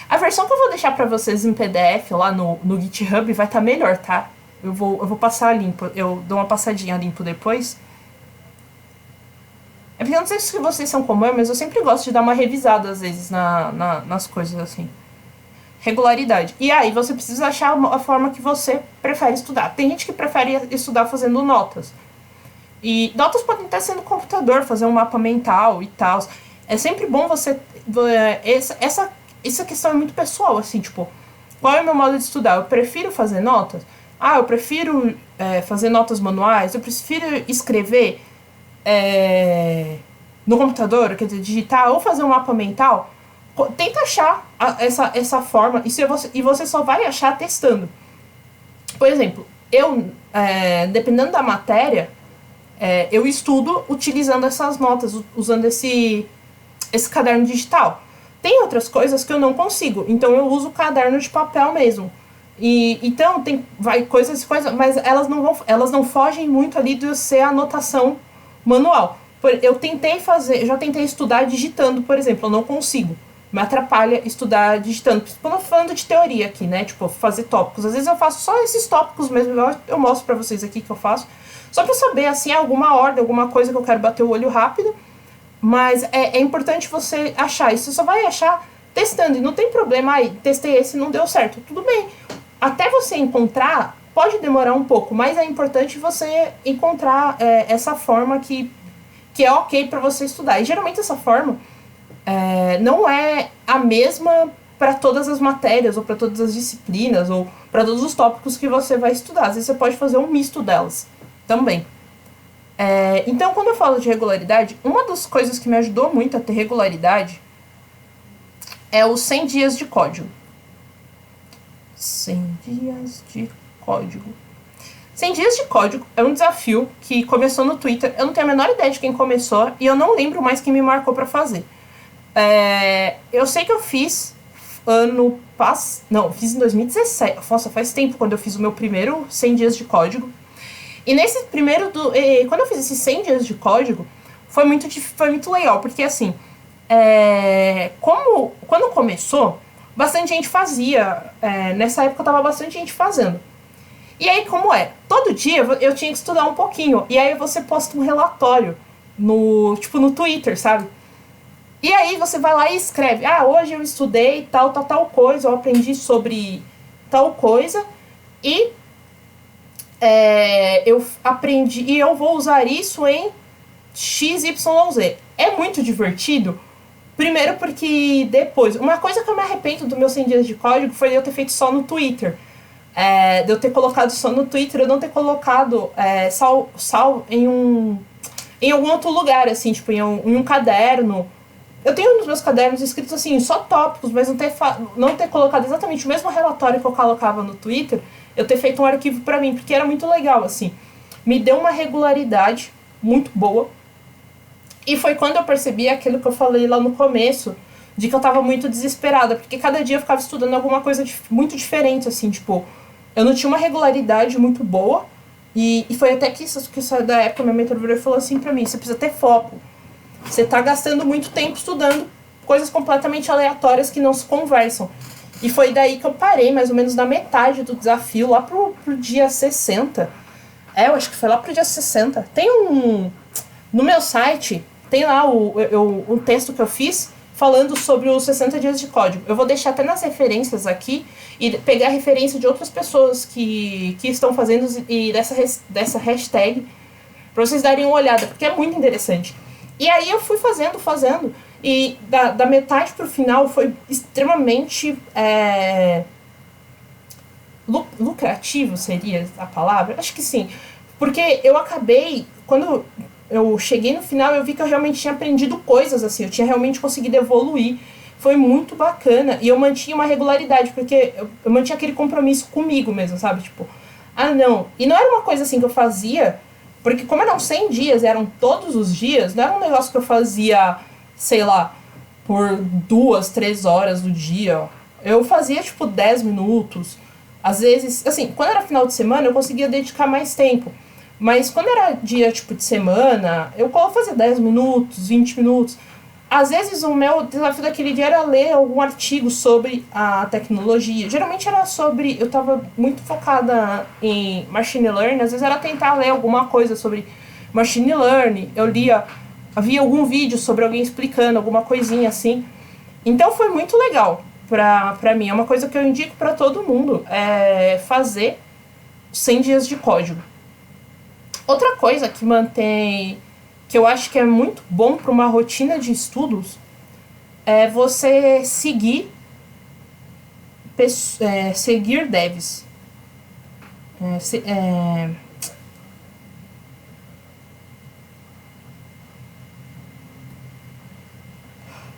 A versão que eu vou deixar pra vocês em PDF lá no GitHub vai estar melhor, tá? Eu vou passar limpo. Eu dou uma passadinha limpo depois. É porque eu não sei se vocês são como eu, mas eu sempre gosto de dar uma revisada, às vezes, nas coisas, assim. Regularidade. E aí você precisa achar a forma que você prefere estudar. Tem gente que prefere estudar fazendo notas. E notas podem até ser no computador, fazer um mapa mental e tal. É sempre bom você... Essa questão é muito pessoal, assim, tipo... Qual é o meu modo de estudar? Eu prefiro fazer notas? Eu prefiro fazer notas manuais? Eu prefiro escrever no computador, quer dizer, digitar ou fazer um mapa mental? Tenta achar essa forma e você só vai achar testando. Por exemplo, dependendo da matéria, eu estudo utilizando essas notas, usando esse caderno digital. Tem outras coisas que eu não consigo, então eu uso o caderno de papel mesmo. Então tem coisas, mas elas não fogem muito ali de ser anotação manual. Eu já tentei estudar digitando, por exemplo, eu não consigo. Me atrapalha estudar digitando. Quando eu tô falando de teoria aqui, né? Tipo, fazer tópicos. Às vezes eu faço só esses tópicos mesmo. Eu mostro pra vocês aqui que eu faço. Só pra saber, assim, alguma ordem, alguma coisa que eu quero bater o olho rápido. Mas é importante você achar. Isso você só vai achar testando. E não tem problema. Testei esse e não deu certo. Tudo bem. Até você encontrar, pode demorar um pouco. Mas é importante você encontrar essa forma que é ok pra você estudar. E geralmente essa forma... não é a mesma para todas as matérias, ou para todas as disciplinas, ou para todos os tópicos que você vai estudar. Às vezes você pode fazer um misto delas também. Então, quando eu falo de regularidade, uma das coisas que me ajudou muito a ter regularidade é os 100 dias de código. 100 dias de código. 100 dias de código é um desafio que começou no Twitter. Eu não tenho a menor ideia de quem começou e eu não lembro mais quem me marcou para fazer. Eu sei que eu fiz ano passado. Não, fiz em 2017. Nossa, faz tempo quando eu fiz o meu primeiro 100 dias de código. E nesse primeiro. Quando eu fiz esses 100 dias de código, foi muito legal, porque assim. Quando começou, bastante gente fazia. Nessa época tava bastante gente fazendo. E aí, como é? Todo dia eu tinha que estudar um pouquinho. E aí você posta um relatório no Twitter, sabe? E aí você vai lá e escreve, hoje eu estudei tal coisa, eu aprendi sobre tal coisa, e eu aprendi, e eu vou usar isso em XYZ. É muito divertido, primeiro porque depois, uma coisa que eu me arrependo dos meus 100 dias de código foi de eu ter feito só no Twitter. De eu ter colocado só no Twitter, eu não ter colocado sal em algum outro lugar, assim, tipo, em um caderno. Eu tenho nos meus cadernos escritos assim, só tópicos, mas não ter colocado exatamente o mesmo relatório que eu colocava no Twitter, eu ter feito um arquivo pra mim, porque era muito legal, assim. Me deu uma regularidade muito boa. E foi quando eu percebi aquilo que eu falei lá no começo, de que eu tava muito desesperada, porque cada dia eu ficava estudando alguma coisa muito diferente, assim, tipo, eu não tinha uma regularidade muito boa, e foi até que isso da época, minha mentora falou assim pra mim, você precisa ter foco. Você tá gastando muito tempo estudando coisas completamente aleatórias que não se conversam. E foi daí que eu parei, mais ou menos na metade do desafio, lá pro dia 60. Eu acho que foi lá pro dia 60. Tem no meu site, tem lá um texto que eu fiz falando sobre os 60 dias de código. Eu vou deixar até nas referências aqui e pegar a referência de outras pessoas que estão fazendo e dessa hashtag pra vocês darem uma olhada, porque é muito interessante. E aí eu fui fazendo, e da metade pro final foi extremamente lucrativo, seria a palavra? Acho que sim. Porque eu acabei, quando eu cheguei no final, eu vi que eu realmente tinha aprendido coisas, assim, eu tinha realmente conseguido evoluir. Foi muito bacana, e eu mantinha uma regularidade, porque eu mantinha aquele compromisso comigo mesmo, sabe? Tipo, não. E não era uma coisa assim que eu fazia... Porque como eram 100 dias, eram todos os dias, não era um negócio que eu fazia, sei lá, por 2, 3 horas do dia. Eu fazia, 10 minutos. Às vezes, assim, quando era final de semana, eu conseguia dedicar mais tempo. Mas quando era dia, de semana, eu fazia 10 minutos, 20 minutos. Às vezes o meu desafio daquele dia era ler algum artigo sobre a tecnologia. Geralmente era sobre... Eu estava muito focada em machine learning. Às vezes era tentar ler alguma coisa sobre machine learning. Eu lia havia algum vídeo sobre alguém explicando alguma coisinha assim. Então foi muito legal pra mim. É uma coisa que eu indico pra todo mundo, fazer 100 dias de código. Outra coisa que mantém, que eu acho que é muito bom para uma rotina de estudos, é você seguir devs. É, se- é,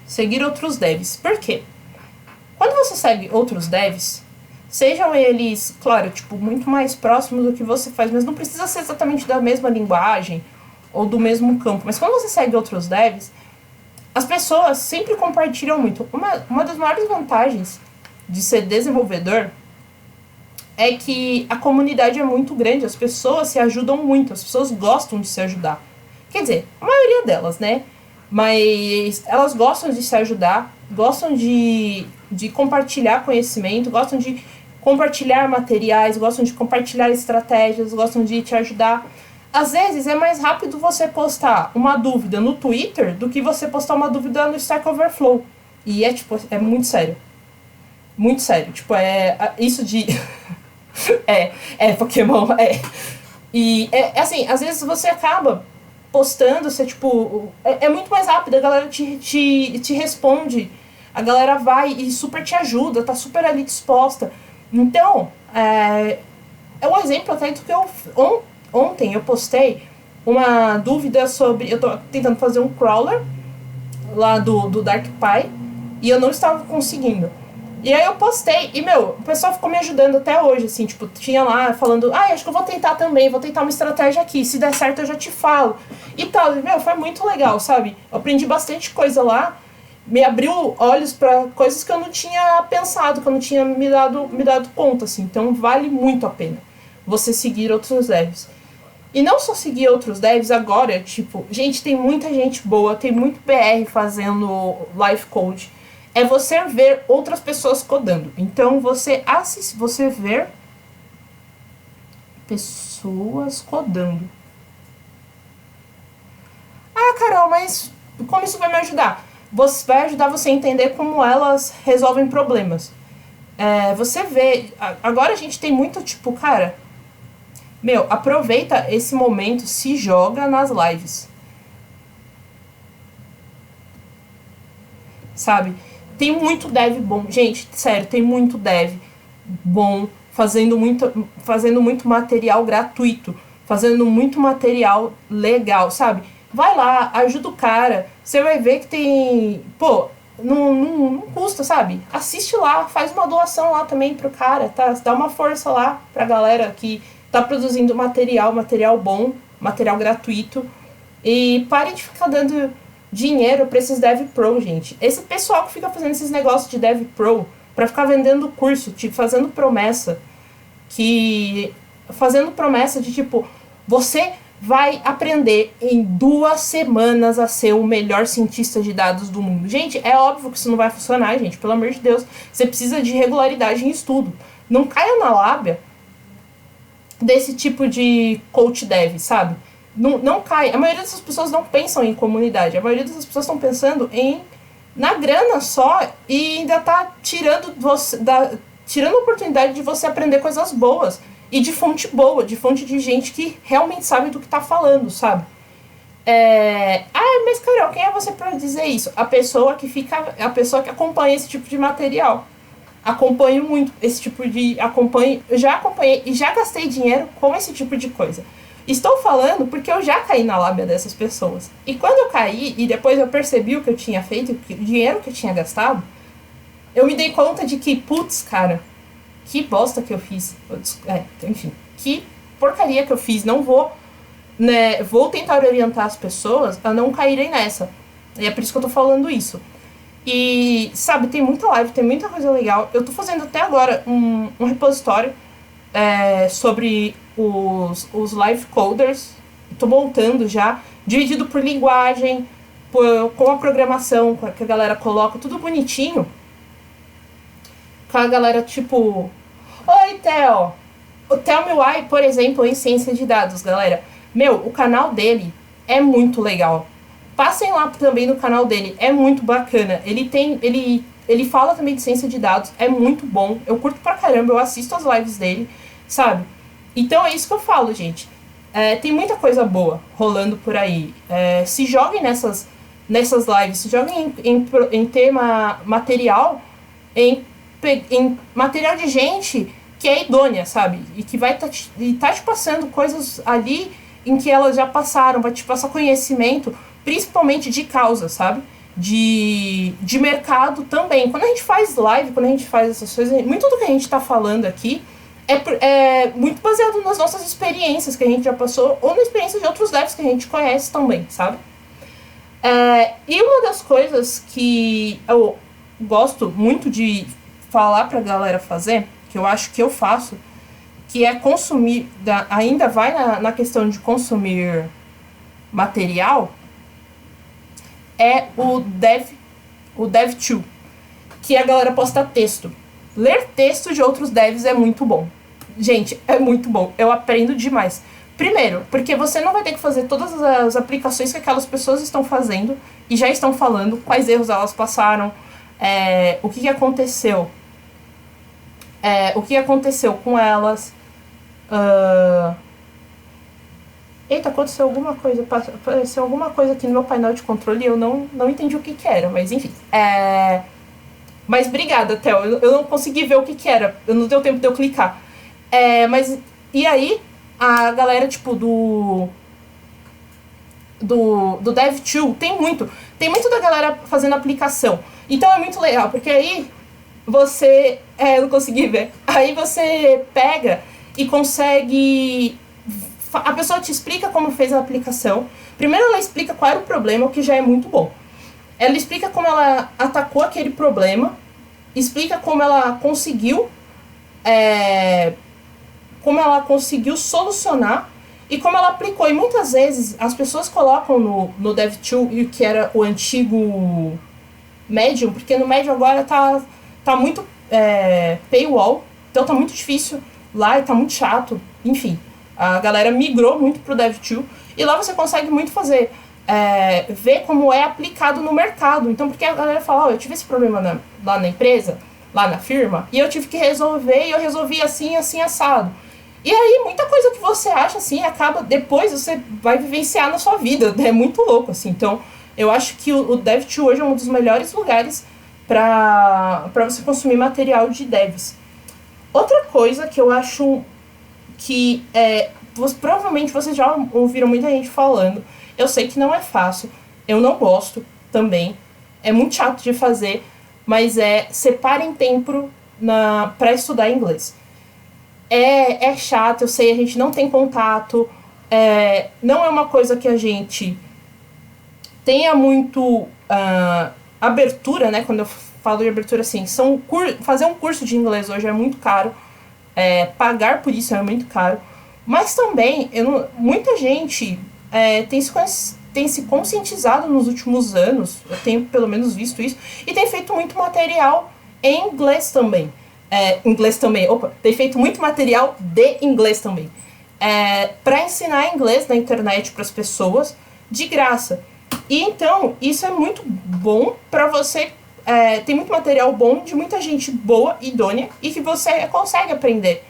Seguir outros devs. Por quê? Quando você segue outros devs, sejam eles, claro, tipo, muito mais próximos do que você faz, mas não precisa ser exatamente da mesma linguagem ou do mesmo campo. Mas quando você segue outros devs, as pessoas sempre compartilham muito. Uma das maiores vantagens de ser desenvolvedor é que a comunidade é muito grande, as pessoas se ajudam muito, as pessoas gostam de se ajudar. Quer dizer, a maioria delas, né? Mas elas gostam de se ajudar, gostam de compartilhar conhecimento, gostam de compartilhar materiais, gostam de compartilhar estratégias, gostam de te ajudar. Às vezes é mais rápido você postar uma dúvida no Twitter do que você postar uma dúvida no Stack Overflow. E tipo, é muito sério. Muito sério. Tipo, isso de. Pokémon, E assim, às vezes você acaba postando, você, tipo, é muito mais rápido, a galera te responde, a galera vai e super te ajuda, tá super ali disposta. Então, é um exemplo até do que ontem eu postei uma dúvida sobre, eu tô tentando fazer um crawler lá do DarkPy e eu não estava conseguindo. E aí eu postei, e, meu, o pessoal ficou me ajudando até hoje, assim, tipo, tinha lá falando, acho que eu vou tentar também, vou tentar uma estratégia aqui, se der certo eu já te falo. E tal, e, meu, foi muito legal, sabe? Eu aprendi bastante coisa lá, me abriu olhos pra coisas que eu não tinha pensado, que eu não tinha me dado conta, assim. Então vale muito a pena você seguir outros devs. E não só seguir outros devs agora, tipo, gente, tem muita gente boa, tem muito BR fazendo live code. É você ver outras pessoas codando. Então você ver pessoas codando. Ah, Carol, mas como isso vai me ajudar? Vai ajudar você a entender como elas resolvem problemas. Você vê. Agora a gente tem muito tipo, cara. Meu, aproveita esse momento, se joga nas lives. Sabe? Tem muito dev bom. Gente, sério, tem muito dev bom fazendo muito material gratuito, fazendo muito material legal, sabe? Vai lá, ajuda o cara. Você vai ver que tem. Pô, não custa, sabe? Assiste lá, faz uma doação lá também pro cara, tá? Dá uma força lá pra galera que tá produzindo material bom, material gratuito. E pare de ficar dando dinheiro pra esses dev pro, gente. Esse pessoal que fica fazendo esses negócios de dev pro pra ficar vendendo curso, tipo, fazendo promessa de tipo, você vai aprender em 2 semanas a ser o melhor cientista de dados do mundo. Gente, é óbvio que isso não vai funcionar, gente, pelo amor de Deus. Você precisa de regularidade em estudo. Não caia na lábia desse tipo de coach dev, sabe? Não cai. A maioria dessas pessoas não pensam em comunidade. A maioria dessas pessoas estão pensando na grana só e ainda tá tirando a oportunidade de você aprender coisas boas. E de fonte boa, de fonte de gente que realmente sabe do que tá falando, sabe? Mas Carol, quem é você pra dizer isso? A pessoa que acompanha esse tipo de material. Acompanho muito esse tipo de. Já acompanhei e já gastei dinheiro com esse tipo de coisa. Estou falando porque eu já caí na lábia dessas pessoas. E quando eu caí e depois eu percebi o que eu tinha feito, o dinheiro que eu tinha gastado, eu me dei conta de que, putz, cara, que bosta que eu fiz. Enfim, que porcaria que eu fiz. Não vou, né? Vou tentar orientar as pessoas a não caírem nessa. E é por isso que eu tô falando isso. E, sabe, tem muita live, tem muita coisa legal. Eu tô fazendo até agora um repositório sobre os live coders. Tô montando já, dividido por linguagem, com a programação que a galera coloca, tudo bonitinho. Com a galera tipo, oi, Theo. O Theo Miwai, por exemplo, em ciência de dados, galera. Meu, o canal dele é muito legal. Passem lá também no canal dele, é muito bacana. Ele fala também de ciência de dados, é muito bom. Eu curto pra caramba, eu assisto as lives dele, sabe? Então é isso que eu falo, gente. Tem muita coisa boa rolando por aí. Se joguem nessas lives, se joguem em tema material, em material de gente que é idônea, sabe? E que vai tá te passando coisas ali em que elas já passaram, vai te passar conhecimento, principalmente de causa, sabe? De mercado também. Quando a gente faz live, quando a gente faz essas coisas, muito do que a gente tá falando aqui é muito baseado nas nossas experiências que a gente já passou, ou na experiência de outros devs que a gente conhece também, sabe? E uma das coisas que eu gosto muito de falar pra galera fazer, que eu acho que eu faço, que é consumir, ainda vai na questão de consumir material, é o Dev.to, que a galera posta texto. Ler texto de outros devs é muito bom. Gente, é muito bom. Eu aprendo demais. Primeiro, porque você não vai ter que fazer todas as aplicações que aquelas pessoas estão fazendo e já estão falando, quais erros elas passaram, o que aconteceu. O que aconteceu com elas. Eita, aconteceu alguma coisa. Apareceu alguma coisa aqui no meu painel de controle e eu não entendi o que era, mas enfim. Mas obrigada, Theo. Eu não consegui ver o que era. Não deu tempo de eu clicar. Mas. E aí, a galera, tipo, do Dev.to tem muito da galera fazendo aplicação. Então é muito legal, porque aí você. Eu não consegui ver. Aí você pega e consegue. A pessoa te explica como fez a aplicação. Primeiro ela explica qual era o problema, o que já é muito bom. Ela explica como ela atacou aquele problema, explica como ela conseguiu solucionar e como ela aplicou. E muitas vezes as pessoas colocam no Dev.to, que era o antigo Medium, porque no Medium agora tá muito paywall, então tá muito difícil lá e tá muito chato, enfim. A galera migrou muito pro Dev.to e lá você consegue muito fazer, ver como é aplicado no mercado. Então, porque a galera fala, eu tive esse problema lá na empresa, lá na firma, e eu tive que resolver, e eu resolvi assim, assim, assado. E aí, muita coisa que você acha, assim, acaba, depois você vai vivenciar na sua vida. É muito louco, assim. Então, eu acho que o Dev.to hoje é um dos melhores lugares para você consumir material de devs. Outra coisa que eu acho que provavelmente vocês já ouviram muita gente falando. Eu sei que não é fácil, eu não gosto também, é muito chato de fazer, mas separem tempo para estudar inglês. É chato, eu sei, a gente não tem contato, não é uma coisa que a gente tenha muito abertura, né? Quando eu falo de abertura, assim, fazer um curso de inglês hoje é muito caro, pagar por isso é muito caro, mas também muita gente tem se conscientizado nos últimos anos, eu tenho pelo menos visto isso, e tem feito muito material em inglês também. Tem feito muito material de inglês também. Para ensinar inglês na internet para as pessoas, de graça. E então, isso é muito bom para você. Tem muito material bom de muita gente boa, idônea, e que você consegue aprender.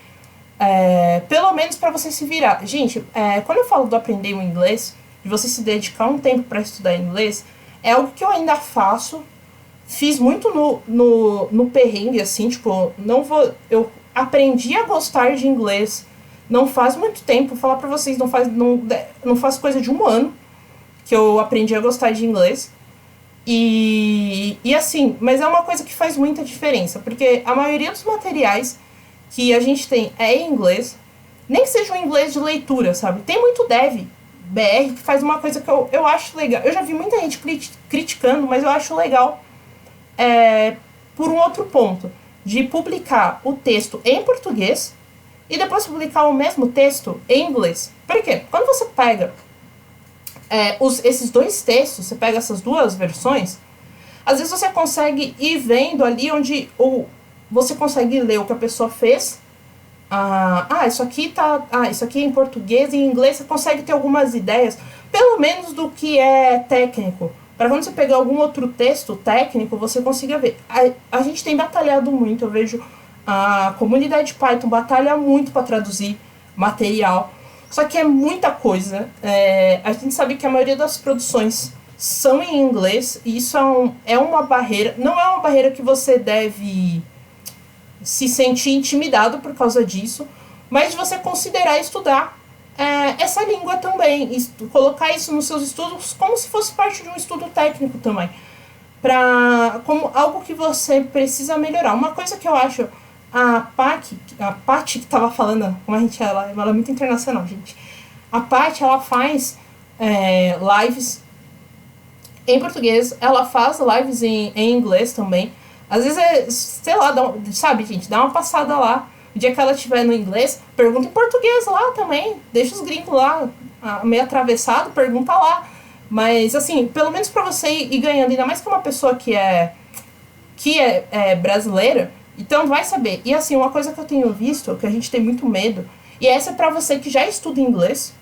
Pelo menos para você se virar. Gente, quando eu falo do aprender o inglês, de você se dedicar um tempo para estudar inglês, é algo que eu ainda faço. Fiz muito no perrengue, assim, tipo, eu aprendi a gostar de inglês não faz muito tempo. Vou falar pra vocês, não faz coisa de 1 ano que eu aprendi a gostar de inglês. E assim, mas é uma coisa que faz muita diferença, porque a maioria dos materiais que a gente tem é em inglês, nem que seja um inglês de leitura, sabe? Tem muito dev BR que faz uma coisa que eu acho legal. Eu já vi muita gente criticando, mas eu acho legal por um outro ponto, de publicar o texto em português e depois publicar o mesmo texto em inglês. Por quê? Quando você pega esses dois textos, você pega essas duas versões, às vezes você consegue ir vendo ali onde você consegue ler o que a pessoa fez. Isso aqui é em português e em inglês você consegue ter algumas ideias. pelo menos do que é técnico. Para quando você pegar algum outro texto técnico, você consiga ver. A gente tem batalhado muito, eu vejo a comunidade Python batalha muito para traduzir material. Só que é muita coisa. A gente sabe que a maioria das produções são em inglês, e isso é uma barreira. Não é uma barreira que você deve se sentir intimidado por causa disso, mas de você considerar estudar essa língua também, colocar isso nos seus estudos como se fosse parte de um estudo técnico também, como algo que você precisa melhorar. Uma coisa que eu acho, a Paty que estava falando, como ela é muito internacional, gente. A Paty, ela faz lives em português, ela faz lives em inglês também. Às vezes, sei lá, sabe, gente, dá uma passada lá. O dia que ela estiver no inglês, pergunta em português lá também. Deixa os gringos lá, meio atravessado, pergunta lá. Mas, assim, pelo menos pra você ir ganhando, ainda mais que uma pessoa que é brasileira, então vai saber. E, assim, uma coisa que eu tenho visto, que a gente tem muito medo, e essa é pra você que já estuda inglês,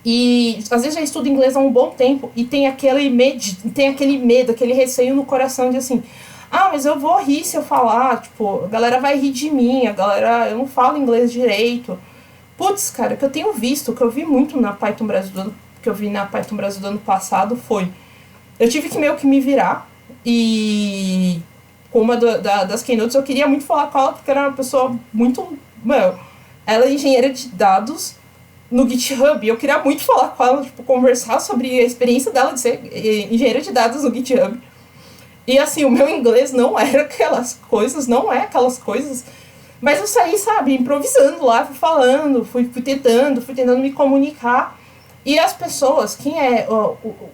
e às vezes já estuda inglês há um bom tempo, e tem aquele medo, aquele receio no coração de, assim... mas eu vou rir se eu falar, tipo, a galera vai rir de mim, eu não falo inglês direito. Putz, cara, o que eu tenho visto, o que eu vi muito na Python Brasil do ano passado foi... Eu tive que meio que me virar, e com uma das keynotes eu queria muito falar com ela, porque era uma pessoa muito... ela é engenheira de dados no GitHub, e eu queria muito falar com ela, tipo, conversar sobre a experiência dela de ser engenheira de dados no GitHub. E assim, o meu inglês não era aquelas coisas, não é aquelas coisas. Mas eu saí, sabe, improvisando lá, fui falando, fui tentando me comunicar. E as pessoas, quem é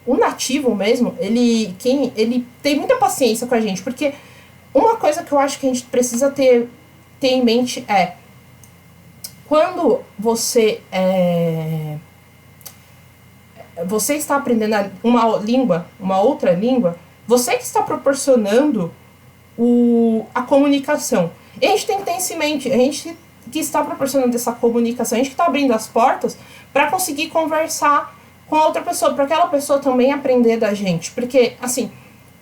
o nativo mesmo, ele tem muita paciência com a gente. Porque uma coisa que eu acho que a gente precisa ter em mente é... Quando você está aprendendo uma outra língua, você que está proporcionando a comunicação. E a gente tem que ter isso em mente. A gente que está proporcionando essa comunicação, a gente que está abrindo as portas para conseguir conversar com a outra pessoa, para aquela pessoa também aprender da gente. Porque, assim,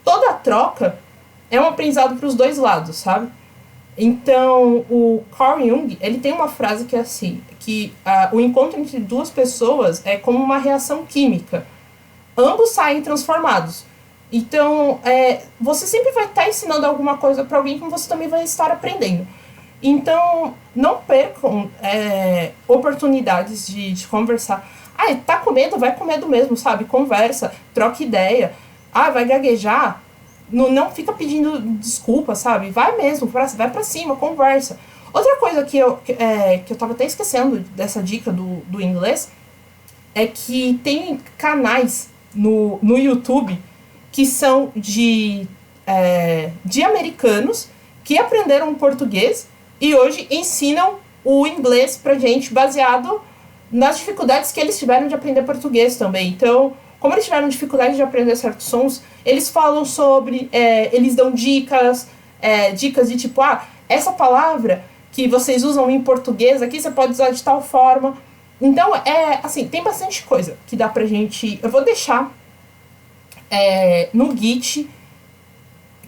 toda troca é um aprendizado para os dois lados, sabe? Então, o Carl Jung, ele tem uma frase que é assim, que o encontro entre duas pessoas é como uma reação química. Ambos saem transformados. Então, você sempre vai estar ensinando alguma coisa para alguém que você também vai estar aprendendo. Então, não percam oportunidades de conversar. Tá com medo? Vai com medo mesmo, sabe? Conversa, troca ideia. Vai gaguejar? Não fica pedindo desculpa, sabe? Vai mesmo, vai pra cima, conversa. Outra coisa que eu tava até esquecendo dessa dica do inglês é que tem canais no YouTube que são de americanos que aprenderam português e hoje ensinam o inglês pra gente baseado nas dificuldades que eles tiveram de aprender português também. Então, como eles tiveram dificuldade de aprender certos sons, eles falam sobre, eles dão dicas de tipo, essa palavra que vocês usam em português aqui, você pode usar de tal forma. Então, assim, tem bastante coisa que dá pra gente... Eu vou deixar no Git,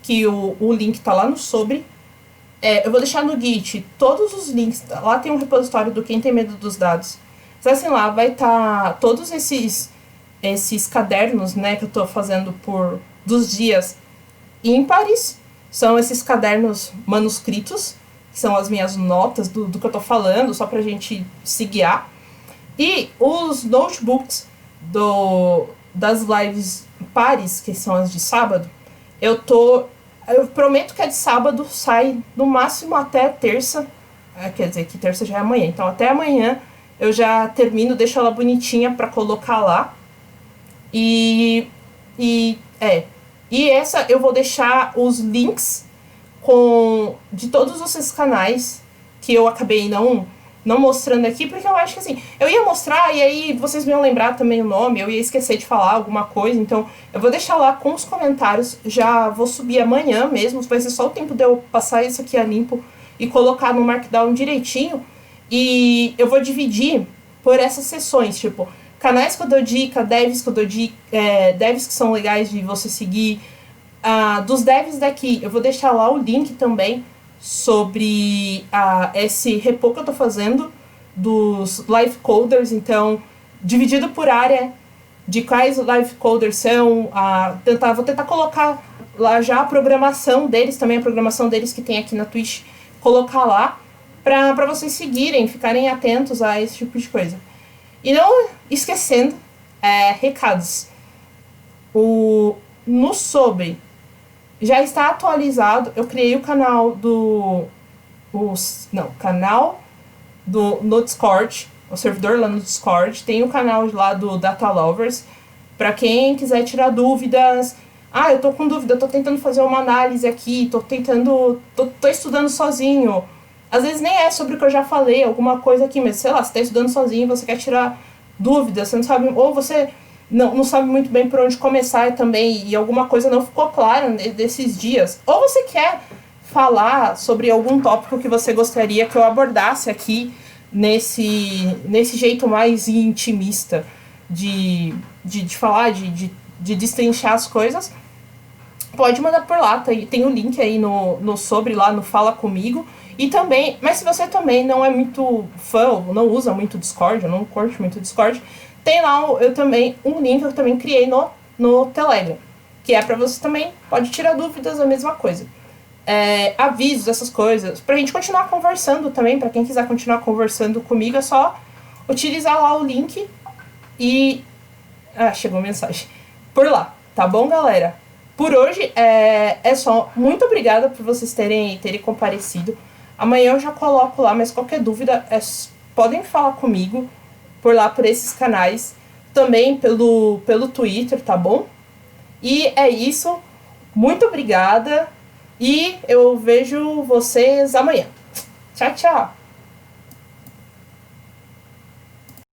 que o link tá lá no sobre. Eu vou deixar no Git todos os links. Lá tem um repositório do Quem Tem Medo dos Dados. Acessem lá, vai estar todos esses cadernos, né, que eu tô fazendo dos dias ímpares. São esses cadernos manuscritos, que são as minhas notas do que eu tô falando, só pra gente se guiar. E os notebooks das lives pares, que são as de sábado, eu prometo que a de sábado sai no máximo até terça, quer dizer que terça já é amanhã, então até amanhã eu já termino, deixo ela bonitinha pra colocar lá. E essa eu vou deixar os links de todos esses canais que eu acabei não mostrando aqui, porque eu acho que assim, eu ia mostrar e aí vocês me iam lembrar também o nome, eu ia esquecer de falar alguma coisa, então eu vou deixar lá com os comentários, já vou subir amanhã mesmo, vai ser só o tempo de eu passar isso aqui a limpo e colocar no Markdown direitinho, e eu vou dividir por essas sessões, tipo, canais que eu dou dica, devs que eu dou dica, devs que são legais de você seguir. Dos devs daqui, eu vou deixar lá o link também sobre esse repo que eu tô fazendo dos live coders, então, dividido por área de quais live coders são, vou tentar colocar lá já a programação deles, também a programação deles que tem aqui na Twitch, colocar lá, para vocês seguirem, ficarem atentos a esse tipo de coisa. E não esquecendo, recados. No Sobre já está atualizado, eu criei o canal no Discord, o servidor lá no Discord, tem o canal lá do Data Lovers, para quem quiser tirar dúvidas. Eu tô com dúvida, tô tentando fazer uma análise aqui, tô estudando sozinho. Às vezes nem é sobre o que eu já falei, alguma coisa aqui, mas sei lá, você tá estudando sozinho, você quer tirar dúvidas, você não sabe, ou você não sabe muito bem por onde começar também, e alguma coisa não ficou clara desses dias. Ou você quer falar sobre algum tópico que você gostaria que eu abordasse aqui nesse jeito mais intimista de falar, de destrinchar as coisas, pode mandar por lá, tem o link aí no Sobre lá, no Fala Comigo. E também, mas se você também não é muito fã, ou não usa muito Discord, ou não curte muito Discord, tem lá um link que eu também criei no Telegram, que é pra você também, pode tirar dúvidas, a mesma coisa. Avisos, essas coisas, pra gente continuar conversando também, pra quem quiser continuar conversando comigo, é só utilizar lá o link e... chegou a mensagem. Por lá, tá bom, galera? Por hoje é só. Muito obrigada por vocês terem comparecido. Amanhã eu já coloco lá, mas qualquer dúvida, podem falar comigo por lá, por esses canais. Também pelo Twitter, tá bom? E é isso. Muito obrigada. E eu vejo vocês amanhã. Tchau, tchau.